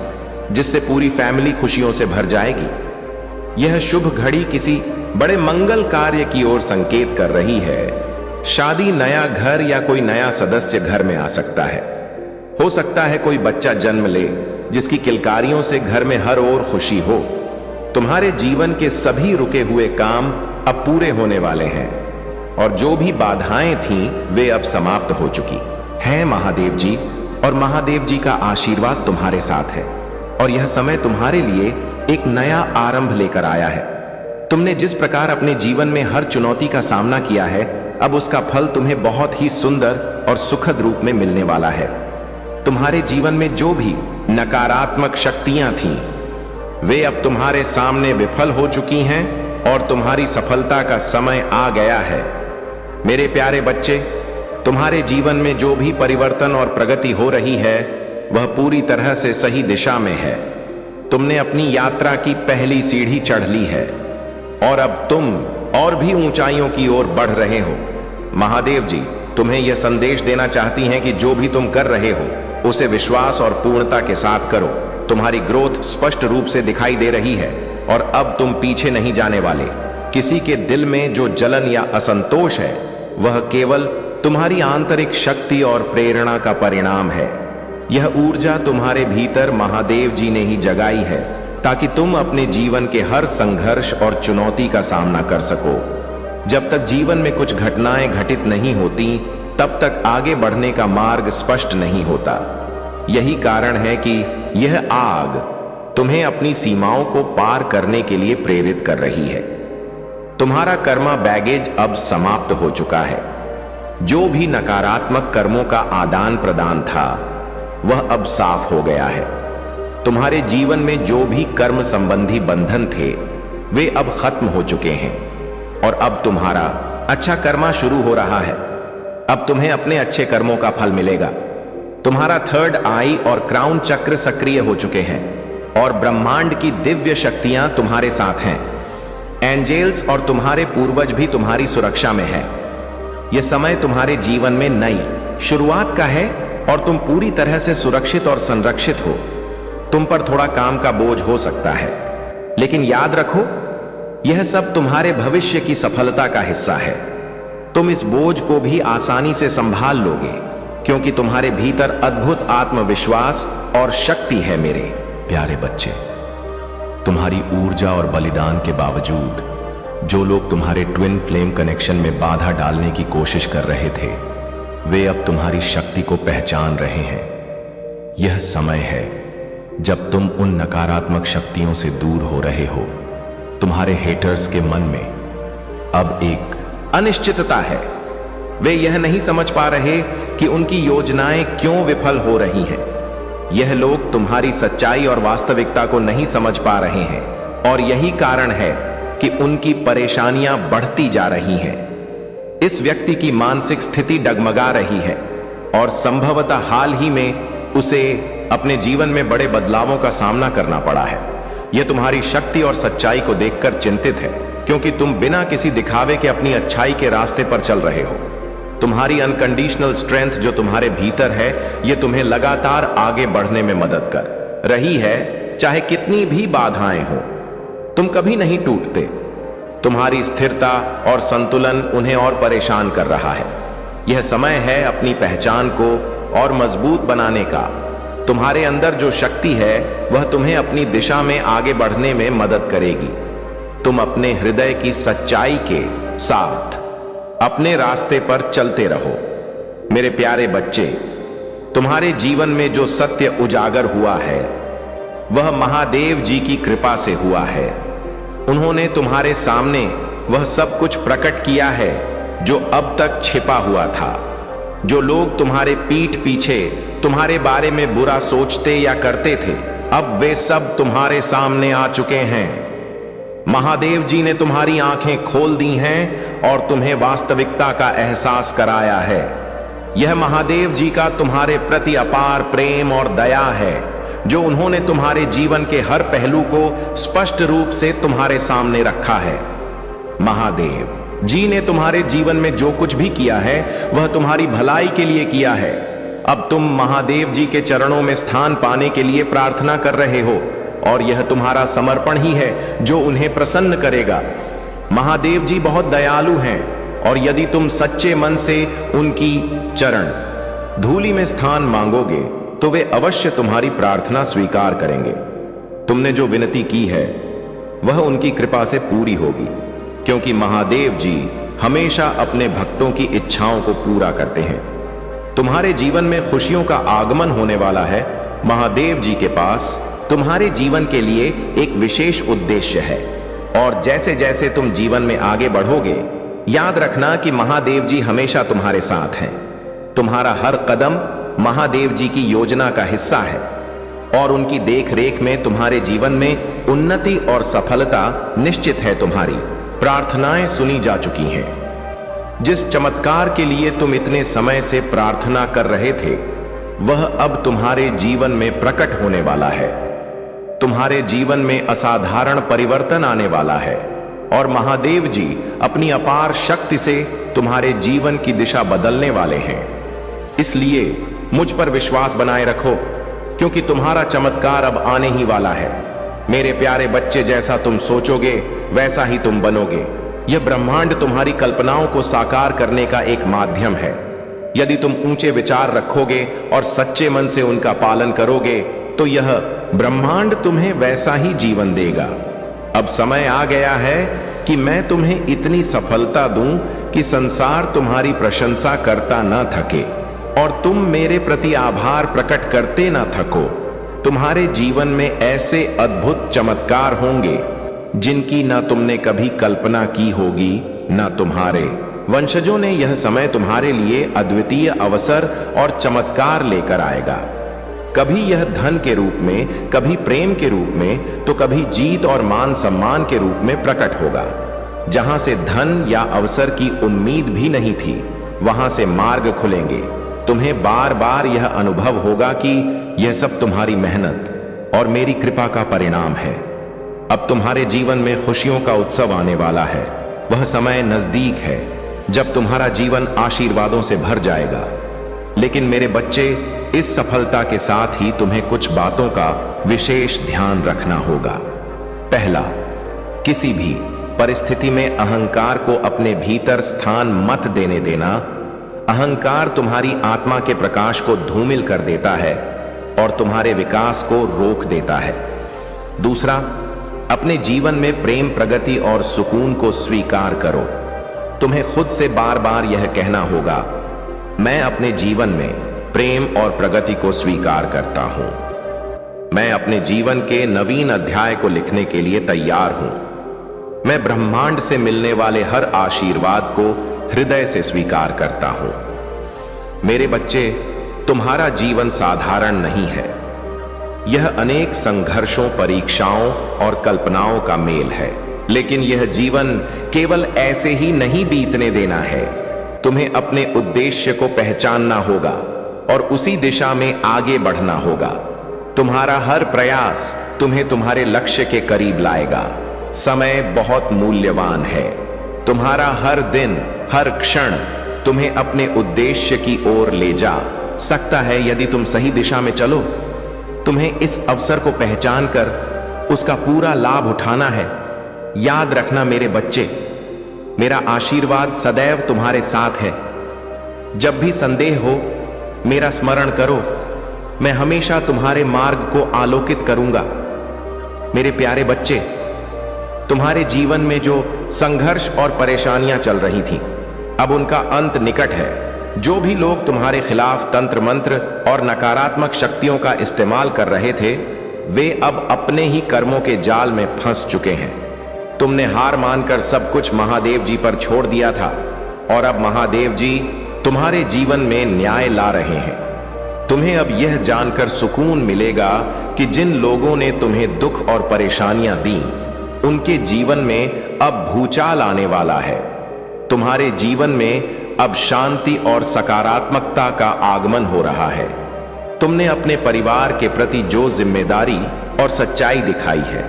जिससे पूरी फैमिली खुशियों से भर जाएगी। यह शुभ घड़ी किसी बड़े मंगल कार्य की ओर संकेत कर रही है। शादी, नया घर या कोई नया सदस्य घर में आ सकता है। हो सकता है कोई बच्चा जन्म ले जिसकी किलकारियों से घर में हर ओर खुशी हो। तुम्हारे जीवन के सभी रुके हुए काम अब पूरे होने वाले हैं और जो भी बाधाएं थीं वे अब समाप्त हो चुकी हैं। महादेव जी और महादेव जी का आशीर्वाद तुम्हारे साथ है और यह समय तुम्हारे लिए एक नया आरंभ लेकर आया है। तुमने जिस प्रकार अपने जीवन में हर चुनौती का सामना किया है, अब उसका फल तुम्हें बहुत ही सुंदर और सुखद रूप में मिलने वाला है। तुम्हारे जीवन में जो भी नकारात्मक शक्तियां थीं, वे अब तुम्हारे सामने विफल हो चुकी हैं और तुम्हारी सफलता का समय आ गया है। मेरे प्यारे बच्चे, तुम्हारे जीवन में जो भी परिवर्तन और प्रगति हो रही है, वह पूरी तरह से सही दिशा में है। तुमने अपनी यात्रा की पहली सीढ़ी चढ़ ली है और अब तुम और भी ऊंचाइयों की ओर बढ़ रहे हो। महादेव जी तुम्हें यह संदेश देना चाहती हैं कि जो भी तुम कर रहे हो उसे विश्वास और पूर्णता के साथ करो। तुम्हारी ग्रोथ स्पष्ट रूप से दिखाई दे रही है और अब तुम पीछे नहीं जाने वाले। किसी के दिल में जो जलन या असंतोष है, वह केवल तुम्हारी आंतरिक शक्ति और प्रेरणा का परिणाम है। यह ऊर्जा तुम्हारे भीतर महादेव जी ने ही जगाई है ताकि तुम अपने जीवन के हर संघर्ष और चुनौती का सामना कर सको। जब तक जीवन में कुछ घटनाएं घटित नहीं होती, तब तक आगे बढ़ने का मार्ग स्पष्ट नहीं होता। यही कारण है कि यह आग तुम्हें अपनी सीमाओं को पार करने के लिए प्रेरित कर रही है। तुम्हारा कर्मा बैगेज अब समाप्त हो चुका है। जो भी नकारात्मक कर्मों का आदान प्रदान था, वह अब साफ हो गया है। तुम्हारे जीवन में जो भी कर्म संबंधी बंधन थे, वे अब खत्म हो चुके हैं और अब तुम्हारा अच्छा कर्मा शुरू हो रहा है। अब तुम्हें अपने अच्छे कर्मों का फल मिलेगा। तुम्हारा थर्ड आई और क्राउन चक्र सक्रिय हो चुके हैं और ब्रह्मांड की दिव्य शक्तियां तुम्हारे साथ हैं। एंजेल्स और तुम्हारे पूर्वज भी तुम्हारी सुरक्षा में हैं। यह समय तुम्हारे जीवन में नई शुरुआत का है और तुम पूरी तरह से सुरक्षित और संरक्षित हो। तुम पर थोड़ा काम का बोझ हो सकता है, लेकिन याद रखो, यह सब तुम्हारे भविष्य की सफलता का हिस्सा है। तुम इस बोझ को भी आसानी से संभाल लोगे, क्योंकि तुम्हारे भीतर अद्भुत आत्मविश्वास और शक्ति है। मेरे प्यारे बच्चे, तुम्हारी ऊर्जा और बलिदान के बावजूद जो लोग तुम्हारे ट्विन फ्लेम कनेक्शन में बाधा डालने की कोशिश कर रहे थे, वे अब तुम्हारी शक्ति को पहचान रहे हैं। यह समय है जब तुम उन नकारात्मक शक्तियों से दूर हो रहे हो। तुम्हारे हेटर्स के मन में अब एक अनिश्चितता है। वे यह नहीं समझ पा रहे कि उनकी योजनाएं क्यों विफल हो रही हैं। यह लोग तुम्हारी सच्चाई और वास्तविकता को नहीं समझ पा रहे हैं और यही कारण है कि उनकी परेशानियां बढ़ती जा रही हैं। इस व्यक्ति की मानसिक स्थिति डगमगा रही है और संभवतः हाल ही में उसे अपने जीवन में बड़े बदलावों का सामना करना पड़ा है। यह तुम्हारी शक्ति और सच्चाई को देखकर चिंतित है, क्योंकि तुम बिना किसी दिखावे के अपनी अच्छाई के रास्ते पर चल रहे हो। तुम्हारी अनकंडीशनल स्ट्रेंथ जो तुम्हारे भीतर है, यह तुम्हें लगातार आगे बढ़ने में मदद कर रही है, चाहे कितनी भी बाधाएं हो। तुम कभी नहीं टूटते। तुम्हारी स्थिरता और संतुलन उन्हें और परेशान कर रहा है। यह समय है अपनी पहचान को और मजबूत बनाने का। तुम्हारे अंदर जो शक्ति है, वह तुम्हें अपनी दिशा में आगे बढ़ने में मदद करेगी। तुम अपने हृदय की सच्चाई के साथ अपने रास्ते पर चलते रहो। मेरे प्यारे बच्चे, तुम्हारे जीवन में जो सत्य उजागर हुआ है, वह महादेव जी की कृपा से हुआ है। उन्होंने तुम्हारे सामने वह सब कुछ प्रकट किया है जो अब तक छिपा हुआ था। जो लोग तुम्हारे पीठ पीछे तुम्हारे बारे में बुरा सोचते या करते थे, अब वे सब तुम्हारे सामने आ चुके हैं। महादेव जी ने तुम्हारी आंखें खोल दी हैं और तुम्हें वास्तविकता का एहसास कराया है। यह महादेव जी का तुम्हारे प्रति अपार प्रेम और दया है जो उन्होंने तुम्हारे जीवन के हर पहलू को स्पष्ट रूप से तुम्हारे सामने रखा है। महादेव जी ने तुम्हारे जीवन में जो कुछ भी किया है वह तुम्हारी भलाई के लिए किया है। अब तुम महादेव जी के चरणों में स्थान पाने के लिए प्रार्थना कर रहे हो और यह तुम्हारा समर्पण ही है जो उन्हें प्रसन्न करेगा। महादेव जी बहुत दयालु हैं और यदि तुम सच्चे मन से उनकी चरण धूलि में स्थान मांगोगे तो वे अवश्य तुम्हारी प्रार्थना स्वीकार करेंगे। तुमने जो विनती की है वह उनकी कृपा से पूरी होगी, क्योंकि महादेव जी हमेशा अपने भक्तों की इच्छाओं को पूरा करते हैं। तुम्हारे जीवन में खुशियों का आगमन होने वाला है। महादेव जी के पास तुम्हारे जीवन के लिए एक विशेष उद्देश्य है और जैसे जैसे तुम जीवन में आगे बढ़ोगे, याद रखना कि महादेव जी हमेशा तुम्हारे साथ हैं। तुम्हारा हर कदम महादेव जी की योजना का हिस्सा है और उनकी देखरेख में तुम्हारे जीवन में उन्नति और सफलता निश्चित है। तुम्हारी प्रार्थनाएं सुनी जा चुकी हैं। जिस चमत्कार के लिए तुम इतने समय से प्रार्थना कर रहे थे वह अब तुम्हारे जीवन में प्रकट होने वाला है। तुम्हारे जीवन में असाधारण परिवर्तन आने वाला है और महादेव जी अपनी अपार शक्ति से तुम्हारे जीवन की दिशा बदलने वाले हैं। इसलिए मुझ पर विश्वास बनाए रखो, क्योंकि तुम्हारा चमत्कार अब आने ही वाला है। मेरे प्यारे बच्चे, जैसा तुम सोचोगे वैसा ही तुम बनोगे। यह ब्रह्मांड तुम्हारी कल्पनाओं को साकार करने का एक माध्यम है। यदि तुम ऊंचे विचार रखोगे और सच्चे मन से उनका पालन करोगे तो यह ब्रह्मांड तुम्हें वैसा ही जीवन देगा। अब समय आ गया है कि मैं तुम्हें इतनी सफलता दूं कि संसार तुम्हारी प्रशंसा करता न थके और तुम मेरे प्रति आभार प्रकट करते न थको। तुम्हारे जीवन में ऐसे अद्भुत चमत्कार होंगे जिनकी न तुमने कभी कल्पना की होगी, न तुम्हारे वंशजों ने। यह समय तुम्हारे लिए अद्वितीय अवसर और चमत्कार लेकर आएगा। कभी यह धन के रूप में, कभी प्रेम के रूप में, तो कभी जीत और मान सम्मान के रूप में प्रकट होगा। जहां से धन या अवसर की उम्मीद भी नहीं थी, वहां से मार्ग खुलेंगे। तुम्हें बार बार यह अनुभव होगा कि यह सब तुम्हारी मेहनत और मेरी कृपा का परिणाम है। अब तुम्हारे जीवन में खुशियों का उत्सव आने वाला है। वह समय नजदीक है जब तुम्हारा जीवन आशीर्वादों से भर जाएगा। लेकिन मेरे बच्चे, इस सफलता के साथ ही तुम्हें कुछ बातों का विशेष ध्यान रखना होगा। पहला, किसी भी परिस्थिति में अहंकार को अपने भीतर स्थान मत देने देना। अहंकार तुम्हारी आत्मा के प्रकाश को धूमिल कर देता है और तुम्हारे विकास को रोक देता है। दूसरा, अपने जीवन में प्रेम, प्रगति और सुकून को स्वीकार करो। तुम्हें खुद से बार बार यह कहना होगा, मैं अपने जीवन में प्रेम और प्रगति को स्वीकार करता हूं। मैं अपने जीवन के नवीन अध्याय को लिखने के लिए तैयार हूं। मैं ब्रह्मांड से मिलने वाले हर आशीर्वाद को हृदय से स्वीकार करता हूं। मेरे बच्चे, तुम्हारा जीवन साधारण नहीं है। यह अनेक संघर्षों, परीक्षाओं और कल्पनाओं का मेल है। लेकिन यह जीवन केवल ऐसे ही नहीं बीतने देना है। तुम्हें अपने उद्देश्य को पहचानना होगा और उसी दिशा में आगे बढ़ना होगा। तुम्हारा हर प्रयास तुम्हें तुम्हारे लक्ष्य के करीब लाएगा। समय बहुत मूल्यवान है। तुम्हारा हर दिन, हर क्षण तुम्हें अपने उद्देश्य की ओर ले जा सकता है यदि तुम सही दिशा में चलो। तुम्हें इस अवसर को पहचान कर उसका पूरा लाभ उठाना है। याद रखना मेरे बच्चे, मेरा आशीर्वाद सदैव तुम्हारे साथ है। जब भी संदेह हो, मेरा स्मरण करो। मैं हमेशा तुम्हारे मार्ग को आलोकित करूंगा। मेरे प्यारे बच्चे, तुम्हारे जीवन में जो संघर्ष और परेशानियां चल रही थीं, अब उनका अंत निकट है। जो भी लोग तुम्हारे खिलाफ तंत्र मंत्र और नकारात्मक शक्तियों का इस्तेमाल कर रहे थे, वे अब अपने ही कर्मों के जाल में फंस चुके हैं। तुमने हार मानकर सब कुछ महादेव जी पर छोड़ दिया था और अब महादेव जी तुम्हारे जीवन में न्याय ला रहे हैं। तुम्हें अब यह जानकर सुकून मिलेगा कि जिन लोगों ने तुम्हें दुख और परेशानियां दी, उनके जीवन में अब भूचाल आने वाला है। तुम्हारे जीवन में अब शांति और सकारात्मकता का आगमन हो रहा है। तुमने अपने परिवार के प्रति जो जिम्मेदारी और सच्चाई दिखाई है,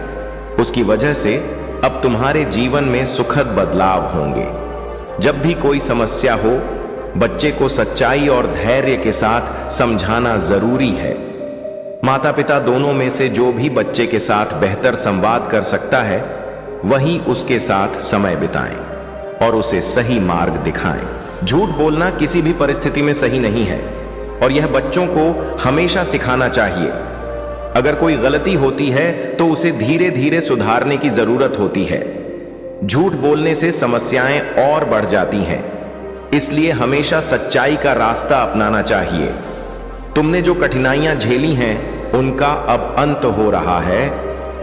उसकी वजह से अब तुम्हारे जीवन में सुखद बदलाव होंगे। जब भी कोई समस्या हो, बच्चे को सच्चाई और धैर्य के साथ समझाना जरूरी है। माता पिता दोनों में से जो भी बच्चे के साथ बेहतर संवाद कर सकता है, वही उसके साथ समय बिताएं और उसे सही मार्ग दिखाएं। झूठ बोलना किसी भी परिस्थिति में सही नहीं है और यह बच्चों को हमेशा सिखाना चाहिए। अगर कोई गलती होती है तो उसे धीरे धीरे सुधारने की जरूरत होती है। झूठ बोलने से समस्याएं और बढ़ जाती हैं, इसलिए हमेशा सच्चाई का रास्ता अपनाना चाहिए। तुमने जो कठिनाइयां झेली हैं, उनका अब अंत हो रहा है।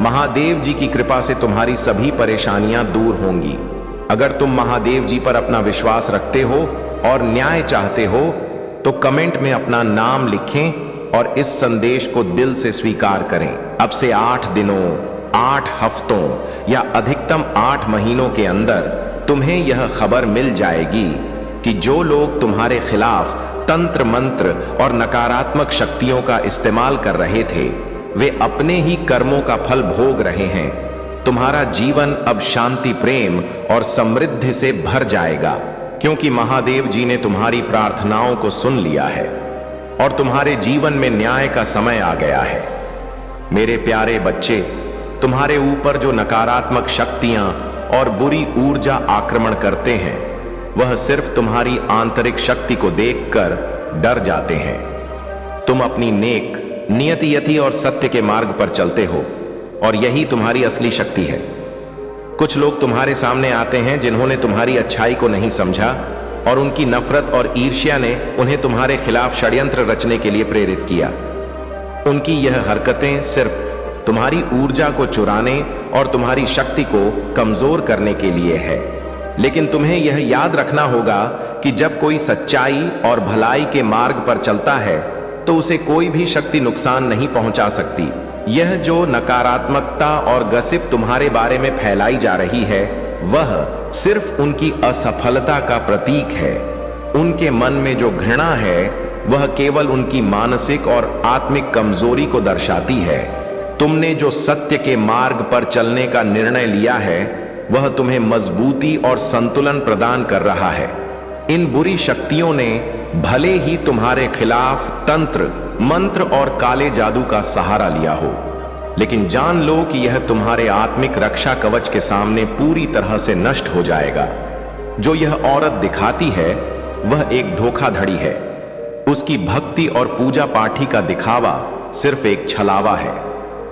महादेव जी की कृपा से तुम्हारी सभी परेशानियां दूर होंगी। अगर तुम महादेव जी पर अपना विश्वास रखते हो और न्याय चाहते हो, तो कमेंट में अपना नाम लिखें और इस संदेश को दिल से स्वीकार करें। अब से 8 दिनों, 8 हफ्तों या अधिकतम 8 महीनों के अंदर तुम्हें यह खबर मिल जाएगी कि जो लोग तुम्हारे खिलाफ तंत्र मंत्र और नकारात्मक शक्तियों का इस्तेमाल कर रहे थे, वे अपने ही कर्मों का फल भोग रहे हैं। तुम्हारा जीवन अब शांति, प्रेम और समृद्धि से भर जाएगा, क्योंकि महादेव जी ने तुम्हारी प्रार्थनाओं को सुन लिया है और तुम्हारे जीवन में न्याय का समय आ गया है। मेरे प्यारे बच्चे, तुम्हारे ऊपर जो नकारात्मक शक्तियां और बुरी ऊर्जा आक्रमण करते हैं, वह सिर्फ तुम्हारी आंतरिक शक्ति को देखकर डर जाते हैं। तुम अपनी नेक, नियति और सत्य के मार्ग पर चलते हो और यही तुम्हारी असली शक्ति है। कुछ लोग तुम्हारे सामने आते हैं जिन्होंने तुम्हारी अच्छाई को नहीं समझा और उनकी नफरत और ईर्ष्या ने उन्हें तुम्हारे खिलाफ षड्यंत्र रचने के लिए प्रेरित किया। उनकी यह हरकतें सिर्फ तुम्हारी ऊर्जा को चुराने और तुम्हारी शक्ति को कमजोर करने के लिए है। लेकिन तुम्हें यह याद रखना होगा कि जब कोई सच्चाई और भलाई के मार्ग पर चलता है, तो उसे कोई भी शक्ति नुकसान नहीं पहुंचा सकती। यह जो नकारात्मकता और गसिप तुम्हारे बारे में फैलाई जा रही है, वह सिर्फ उनकी असफलता का प्रतीक है। उनके मन में जो घृणा है, वह केवल उनकी मानसिक और आत्मिक कमजोरी को दर्शाती है। तुमने जो सत्य के मार्ग पर चलने का निर्णय लिया है, वह तुम्हें मजबूती और संतुलन प्रदान कर रहा है। इन बुरी शक्तियों ने भले ही तुम्हारे खिलाफ तंत्र, मंत्र और काले जादू का सहारा लिया हो, लेकिन जान लो कि यह तुम्हारे आत्मिक रक्षा कवच के सामने पूरी तरह से नष्ट हो जाएगा। जो यह औरत दिखाती है, वह एक धोखाधड़ी है। उसकी भक्ति और पूजा पाठी का दिखावा सिर्फ एक छलावा है।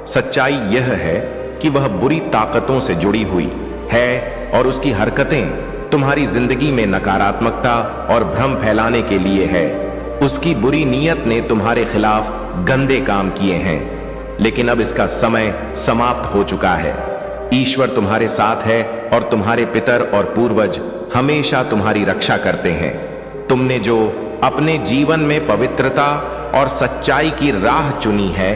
सच्चाई यह है कि वह बुरी ताकतों से जुड़ी हुई है और उसकी हरकतें तुम्हारी जिंदगी में नकारात्मकता और भ्रम फैलाने के लिए है। उसकी बुरी नीयत ने तुम्हारे खिलाफ गंदे काम किए हैं, लेकिन अब इसका समय समाप्त हो चुका है। ईश्वर तुम्हारे साथ है और तुम्हारे पितर और पूर्वज हमेशा तुम्हारी रक्षा करते हैं। तुमने जो अपने जीवन में पवित्रता और सच्चाई की राह चुनी है,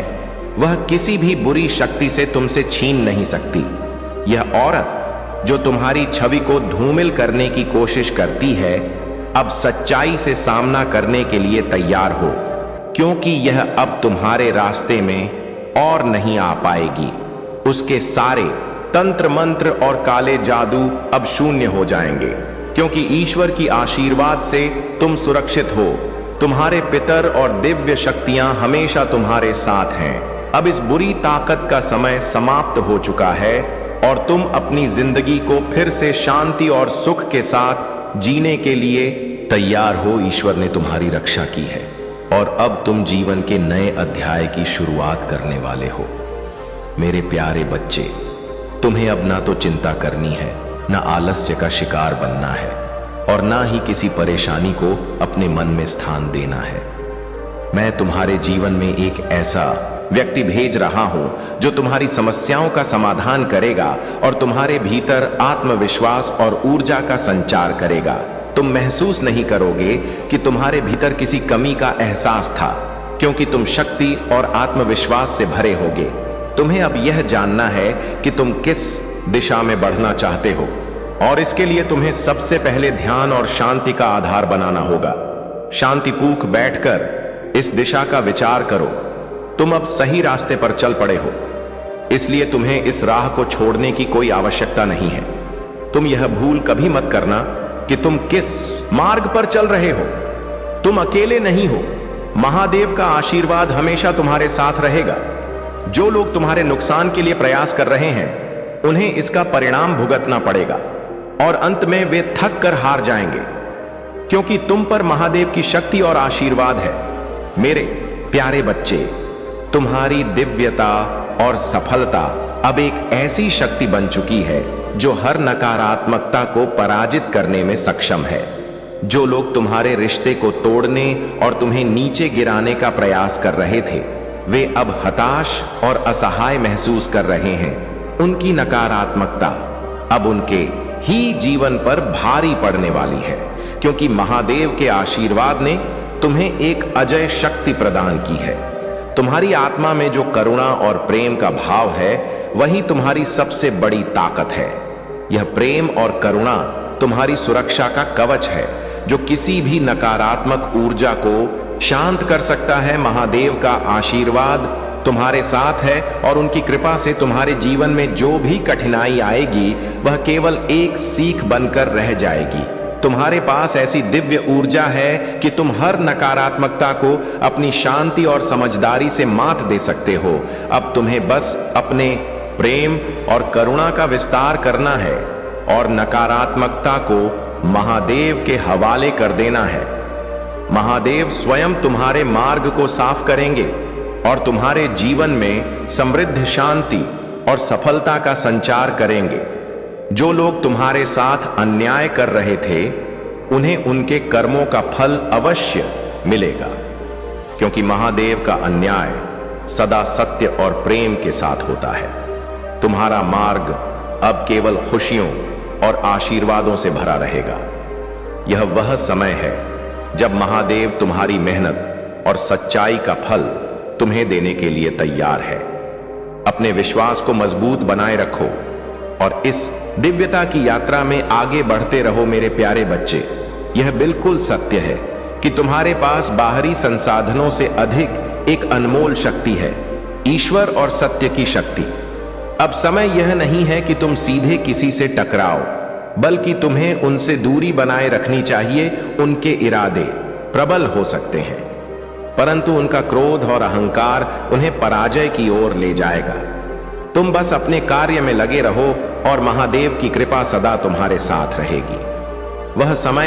वह किसी भी बुरी शक्ति से तुमसे छीन नहीं सकती। यह औरत जो तुम्हारी छवि को धूमिल करने की कोशिश करती है, अब सच्चाई से सामना करने के लिए तैयार हो, क्योंकि यह अब तुम्हारे रास्ते में और नहीं आ पाएगी। उसके सारे तंत्र मंत्र और काले जादू अब शून्य हो जाएंगे, क्योंकि ईश्वर की आशीर्वाद से तुम सुरक्षित हो। तुम्हारे पितर और दिव्य शक्तियां हमेशा तुम्हारे साथ हैं। अब इस बुरी ताकत का समय समाप्त हो चुका है और तुम अपनी जिंदगी को फिर से शांति और सुख के साथ जीने के लिए तैयार हो। ईश्वर ने तुम्हारी रक्षा की है और अब तुम जीवन के नए अध्याय की शुरुआत करने वाले हो। मेरे प्यारे बच्चे, तुम्हें अब ना तो चिंता करनी है, ना आलस्य का शिकार बनना है और ना ही किसी परेशानी को अपने मन में स्थान देना है। मैं तुम्हारे जीवन में एक ऐसा व्यक्ति भेज रहा हूं जो तुम्हारी समस्याओं का समाधान करेगा और तुम्हारे भीतर आत्मविश्वास और ऊर्जा का संचार करेगा। तुम महसूस नहीं करोगे कि तुम्हारे भीतर किसी कमी का एहसास था, क्योंकि तुम शक्ति और आत्मविश्वास से भरे होगे। तुम्हें अब यह जानना है कि तुम किस दिशा में बढ़ना चाहते हो, और इसके लिए तुम्हें सबसे पहले ध्यान और शांति का आधार बनाना होगा। शांतिपूर्वक बैठकर इस दिशा का विचार करो। तुम अब सही रास्ते पर चल पड़े हो, इसलिए तुम्हें इस राह को छोड़ने की कोई आवश्यकता नहीं है। तुम यह भूल कभी मत करना कि तुम किस मार्ग पर चल रहे हो। तुम अकेले नहीं हो। महादेव का आशीर्वाद हमेशा तुम्हारे साथ रहेगा। जो लोग तुम्हारे नुकसान के लिए प्रयास कर रहे हैं, उन्हें इसका परिणाम भुगतना पड़ेगा और अंत में वे थक कर हार जाएंगे, क्योंकि तुम पर महादेव की शक्ति और आशीर्वाद है। मेरे प्यारे बच्चे, तुम्हारी दिव्यता और सफलता अब एक ऐसी शक्ति बन चुकी है जो हर नकारात्मकता को पराजित करने में सक्षम है। जो लोग तुम्हारे रिश्ते को तोड़ने और तुम्हें नीचे गिराने का प्रयास कर रहे थे, वे अब हताश और असहाय महसूस कर रहे हैं। उनकी नकारात्मकता अब उनके ही जीवन पर भारी पड़ने वाली है, क्योंकि महादेव के आशीर्वाद ने तुम्हें एक अजय शक्ति प्रदान की है। तुम्हारी आत्मा में जो करुणा और प्रेम का भाव है, वही तुम्हारी सबसे बड़ी ताकत है। यह प्रेम और करुणा तुम्हारी सुरक्षा का कवच है, जो किसी भी नकारात्मक ऊर्जा को शांत कर सकता है। महादेव का आशीर्वाद तुम्हारे साथ है और उनकी कृपा से तुम्हारे जीवन में जो भी कठिनाई आएगी, वह केवल एक सीख बनकर रह जाएगी। तुम्हारे पास ऐसी दिव्य ऊर्जा है कि तुम हर नकारात्मकता को अपनी शांति और समझदारी से मात दे सकते हो। अब तुम्हें बस अपने प्रेम और करुणा का विस्तार करना है और नकारात्मकता को महादेव के हवाले कर देना है। महादेव स्वयं तुम्हारे मार्ग को साफ करेंगे और तुम्हारे जीवन में समृद्ध शांति और सफलता का संचार करेंगे। जो लोग तुम्हारे साथ अन्याय कर रहे थे, उन्हें उनके कर्मों का फल अवश्य मिलेगा, क्योंकि महादेव का अन्याय सदा सत्य और प्रेम के साथ होता है। तुम्हारा मार्ग अब केवल खुशियों और आशीर्वादों से भरा रहेगा। यह वह समय है जब महादेव तुम्हारी मेहनत और सच्चाई का फल तुम्हें देने के लिए तैयार है। अपने विश्वास को मजबूत बनाए रखो और इस दिव्यता की यात्रा में आगे बढ़ते रहो। मेरे प्यारे बच्चे, यह बिल्कुल सत्य है कि तुम्हारे पास बाहरी संसाधनों से अधिक एक अनमोल शक्ति है, ईश्वर और सत्य की शक्ति। अब समय यह नहीं है कि तुम सीधे किसी से टकराओ, बल्कि तुम्हें उनसे दूरी बनाए रखनी चाहिए। उनके इरादे प्रबल हो सकते हैं, परंतु उनका क्रोध और अहंकार उन्हें पराजय की ओर ले जाएगा। तुम बस अपने कार्य में लगे रहो और महादेव की कृपा सदा तुम्हारे साथ रहेगी। वह समय